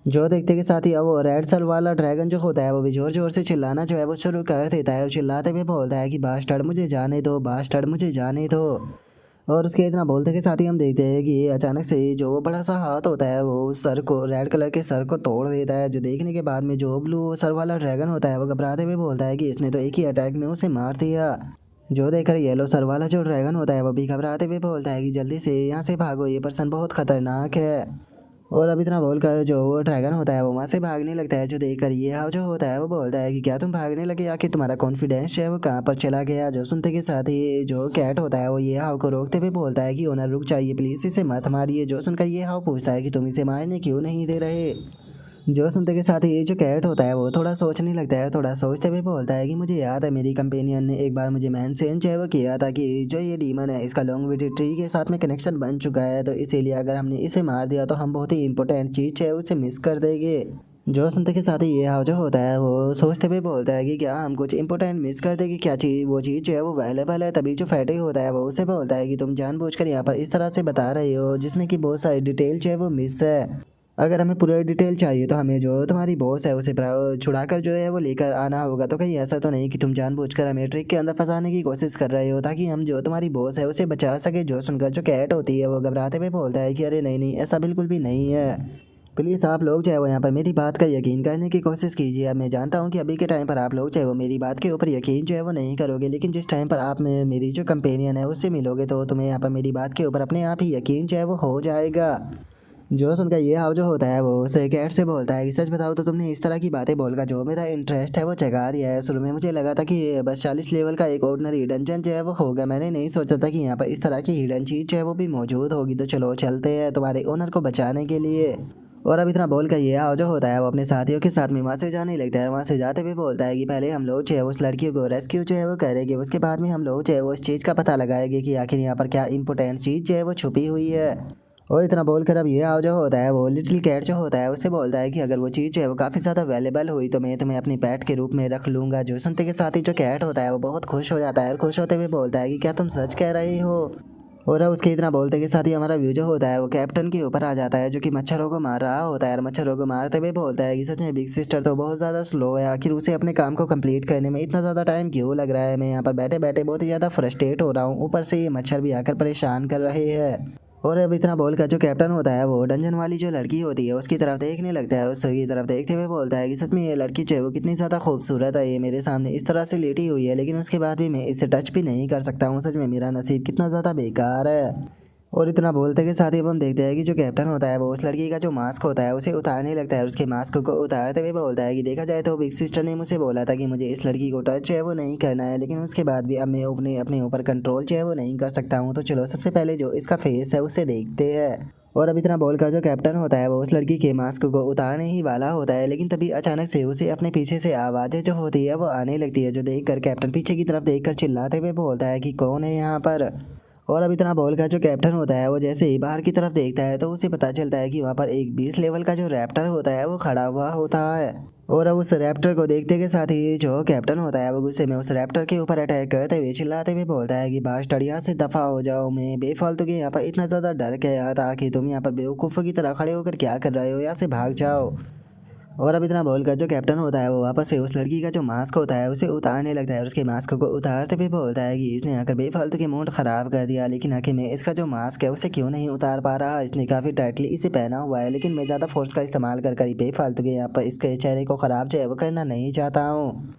जो देखते के साथ ही अब वो रेड सल वाला ड्रैगन जो होता है वो भी जोर जोर से चिल्लाना जो है वो शुरू कर देता है और चिल्लाते हुए बोलता है कि बास्टर्ड मुझे जाने दो, बास्टर्ड मुझे जाने दो। और उसके इतना बोलते के साथ ही हम देखते हैं कि ये अचानक से जो वो बड़ा सा हाथ होता है वो उस सर को, रेड कलर के सर को तोड़ देता है। जो देखने के बाद में जो ब्लू सर वाला ड्रैगन होता है वो घबराते हुए बोलता है कि इसने तो एक ही अटैक में उसे मार दिया। जो देखकर येलो सर वाला जो ड्रैगन होता है वो भी घबराते हुए बोलता है कि जल्दी से यहाँ से भागो, ये पर्सन बहुत खतरनाक है। और अब इतना बोलकर जो वो ड्रैगन होता है वो वहाँ से भागने लगता है। जो देखकर ये हाव जो होता है वो बोलता है कि क्या तुम भागने लगे, आखिर तुम्हारा कॉन्फिडेंस है वो कहाँ पर चला गया। जो सुनते के साथ ही जो कैट होता है वो ये हाव को रोकते हुए बोलता है कि ओनर रुक जाइए प्लीज़, इसे मत मारिए। जो सुनकर ये हाव पूछता है कि तुम इसे मारने क्यों नहीं दे रहे। जो सुनते के साथ ही ये जो कैट होता है वो थोड़ा सोचने लगता है, थोड़ा सोचते हुए बोलता है कि मुझे याद है मेरी कंपेनियन ने एक बार मुझे मेंशन जो है वो किया था कि जो ये डीमन है इसका लॉन्गविटी ट्री के साथ में कनेक्शन बन चुका है, तो इसीलिए अगर हमने इसे मार दिया तो हम बहुत ही इंपॉर्टेंट चीज़ है उसे मिस कर देंगे। जो सुनते के साथ ही ये हाव जो होता है वो सोचते हुए बोलता है कि क्या हम कुछ इंपॉर्टेंट मिस कर देंगे, क्या चीज़, वो चीज़ जो है वो अवेलेबल है। तभी जो फैटे होता है वो उसे बोलता है कि तुम जानबूझकर यहाँ पर इस तरह से बता रहे हो जिसमें कि बहुत सारी डिटेल जो है वो मिस है। अगर हमें पूरी डिटेल चाहिए तो हमें जो तुम्हारी बॉस है उसे छुड़ाकर जो है वो लेकर आना होगा। तो कहीं ऐसा तो नहीं कि तुम जानबूझकर हमें ट्रिक के अंदर फंसाने की कोशिश कर रहे हो ताकि हम जो तुम्हारी बॉस है उसे बचा सके। जो सुनकर जो कैट होती है वो घबराते हुए बोलता है कि अरे नहीं नहीं, ऐसा बिल्कुल भी नहीं है, प्लीज़ आप लोग जो है वो यहाँ पर मेरी बात का यकीन करने की कोशिश कीजिए। अब मैं जानता हूँ कि अभी के टाइम पर आप लोग जो है वो मेरी बात के ऊपर यकीन जो है वो नहीं करोगे, लेकिन जिस टाइम पर आप मेरी जो कंपेनियन है उससे मिलोगे तो तुम्हें यहाँ पर मेरी बात के ऊपर अपने आप ही यकीन जो है वो हो जाएगा। जो सुनकर ये हाव जो होता है वो उसे कैट से बोलता है कि सच बताओ तो तुमने इस तरह की बातें बोलकर जो मेरा इंटरेस्ट है वो जगा दिया है। शुरू में मुझे लगा था कि ये बस 40 लेवल का एक ऑर्डिनरी डंजन जो है वो होगा, मैंने नहीं सोचा था कि यहाँ पर इस तरह की हिडन चीज़ जो है वो भी मौजूद होगी। तो चलो चलते हैं तुम्हारे ओनर को बचाने के लिए। और अब इतना बोल कर ये आओ जो होता है वो अपने साथियों के साथ में वहाँ से जाने लगता है। वहाँ से जाते हुए बोलता है कि पहले हम लोग जो है उस लड़की को रेस्क्यू जो है वो करेंगे, उसके बाद में हम लोग जो है वो इस चीज़ का पता लगाएंगे कि आखिर यहाँ पर क्या इंपॉर्टेंट चीज़ जो है वो छुपी हुई है। और इतना बोलकर अब ये आओ जो होता है वो लिटिल कैट जो होता है उससे बोलता है कि अगर वो चीज़ जो है वो काफ़ी ज़्यादा वैल्यूबल हुई तो मैं तुम्हें अपनी पेट के रूप में रख लूँगा। जो सुनते के साथ ही जो कैट होता है वो बहुत खुश हो जाता है और खुश होते हुए बोलता है कि क्या तुम सच कह रही हो। और अब उसके इतना बोलते के साथ ही हमारा व्यू जो होता है वो कैप्टन के ऊपर आ जाता है जो कि मच्छरों को मार रहा होता है और मच्छरों को मारते हुए बोलता है कि सच में बिग सिस्टर तो बहुत ज़्यादा स्लो है, आखिर उसे अपने काम को कंप्लीट करने में इतना ज़्यादा टाइम क्यों लग रहा है। मैं यहाँ पर बैठे बैठे बहुत ही ज़्यादा फ्रस्ट्रेट हो रहा हूँ, ऊपर से ये मच्छर भी आकर परेशान कर रहे हैं। और अब इतना बोलकर जो कैप्टन होता है वो डंजन वाली जो लड़की होती है उसकी तरफ देखने लगता है। उसकी तरफ देखते हुए बोलता है कि सच में ये लड़की जो है वो कितनी ज़्यादा खूबसूरत है, ये मेरे सामने इस तरह से लेटी हुई है लेकिन उसके बाद भी मैं इसे टच भी नहीं कर सकता हूँ। सच में मेरा नसीब कितना ज़्यादा बेकार है। और इतना बोलते के साथ ही अब हम देखते हैं कि जो कैप्टन होता है वो उस लड़की का जो मास्क होता है उसे उतारने लगता है और उसके मास्क को उतारते हुए बोलता है कि देखा जाए तो बिग सिस्टर ने मुझे बोला था कि मुझे इस लड़की को टच जो है वो नहीं करना है, लेकिन उसके बाद भी अब मैं अपने ऊपर कंट्रोल जो है वो नहीं कर सकता हूँ। तो चलो सबसे पहले जो इसका फेस है उसे देखते हैं। और अब इतना बोलकर जो कैप्टन होता है वो उस लड़की के मास्क को उतारने ही वाला होता है, लेकिन तभी अचानक से उसे अपने पीछे से आवाज़ें जो होती है वो आने लगती है, जो देखकर कैप्टन पीछे की तरफ देखकर चिल्लाते हुए बोलता है कि कौन है यहाँ पर। और अब इतना बोलकर जो कैप्टन होता है वो जैसे ही बाहर की तरफ देखता है तो उसे पता चलता है कि वहाँ पर एक 20 लेवल का जो रैप्टर होता है वो खड़ा हुआ होता है। और अब उस रैप्टर को देखते के साथ ही जो कैप्टन होता है वो गुस्से में उस रैप्टर के ऊपर अटैक करते हुए चिल्लाते हुए बोलता है कि बास्टर्ड यहाँ से दफ़ा हो जाओ, मैं बेफालतू के यहाँ पर इतना ज़्यादा डर के आया था कि तुम यहाँ पर बेवकूफ़ों की तरह खड़े होकर क्या कर रहे हो, यहाँ से भाग जाओ। और अब इतना बोलकर जो कैप्टन होता है वो वापस से उस लड़की का जो मास्क होता है उसे उतारने लगता है और उसके मास्क को उतारते हुए बोलता है कि इसने आकर बेफालतू के मूड ख़राब कर दिया, लेकिन आखिर मैं इसका जो मास्क है उसे क्यों नहीं उतार पा रहा। इसने काफ़ी टाइटली इसे पहना हुआ है लेकिन मैं ज़्यादा फोर्स का इस्तेमाल कर ही बेफालतू के यहाँ पर इसके चेहरे को ख़राब जो है वो करना नहीं चाहता हूँ।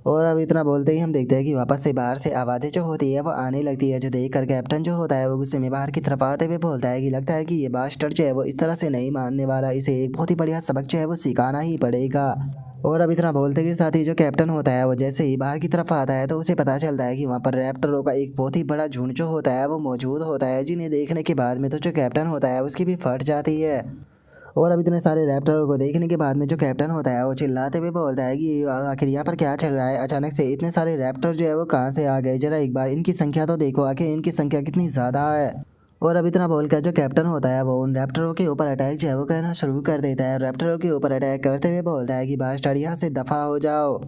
और अब इतना बोलते ही हम देखते हैं कि वापस से बाहर से आवाज़ें जो होती है वो आने लगती है, जो देख कर कैप्टन जो होता है वो गुस्से में बाहर की तरफ आते हुए बोलता है कि लगता है कि ये बास्टर्ड जो है वो इस तरह से नहीं मानने वाला, इसे एक बहुत ही बढ़िया सबक जो है वो सिखाना ही पड़ेगा। और अब इतना बोलते के साथ ही जो कैप्टन होता है वो जैसे ही बाहर की तरफ आता है तो उसे पता चलता है कि वहाँ पर रैप्टरों का एक बहुत ही बड़ा झुंड जो होता है वो मौजूद होता है, जिन्हें देखने के बाद में तो जो कैप्टन होता है उसकी भी फट जाती है। और अब इतने सारे रैप्टरों को देखने के बाद में जो कैप्टन होता है वो चिल्लाते हुए बोलता है कि आखिर यहाँ पर क्या चल रहा है, अचानक से इतने सारे रैप्टर जो है वो कहाँ से आ गए, जरा एक बार इनकी संख्या तो देखो, आखिर इनकी संख्या कितनी ज़्यादा है। और अब इतना बोलकर जो कैप्टन होता है वो उन रैप्टरों के ऊपर अटैक जो है वो करना शुरू कर देता है। रैप्टरों के ऊपर अटैक करते हुए बोलता है कि बास्टर्ड यहाँ से दफ़ा हो जाओ।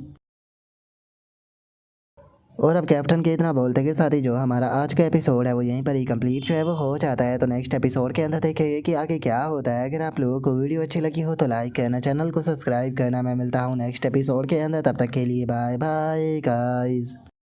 और अब कैप्टन के इतना बोलते के साथ ही जो हमारा आज का एपिसोड है वो यहीं पर ही कंप्लीट जो है वो हो जाता है। तो नेक्स्ट एपिसोड के अंदर देखेंगे कि आगे क्या होता है। अगर आप लोगों को वीडियो अच्छी लगी हो तो लाइक करना, चैनल को सब्सक्राइब करना। मैं मिलता हूँ नेक्स्ट एपिसोड के अंदर, तब तक के लिए बाय बाय गाइस।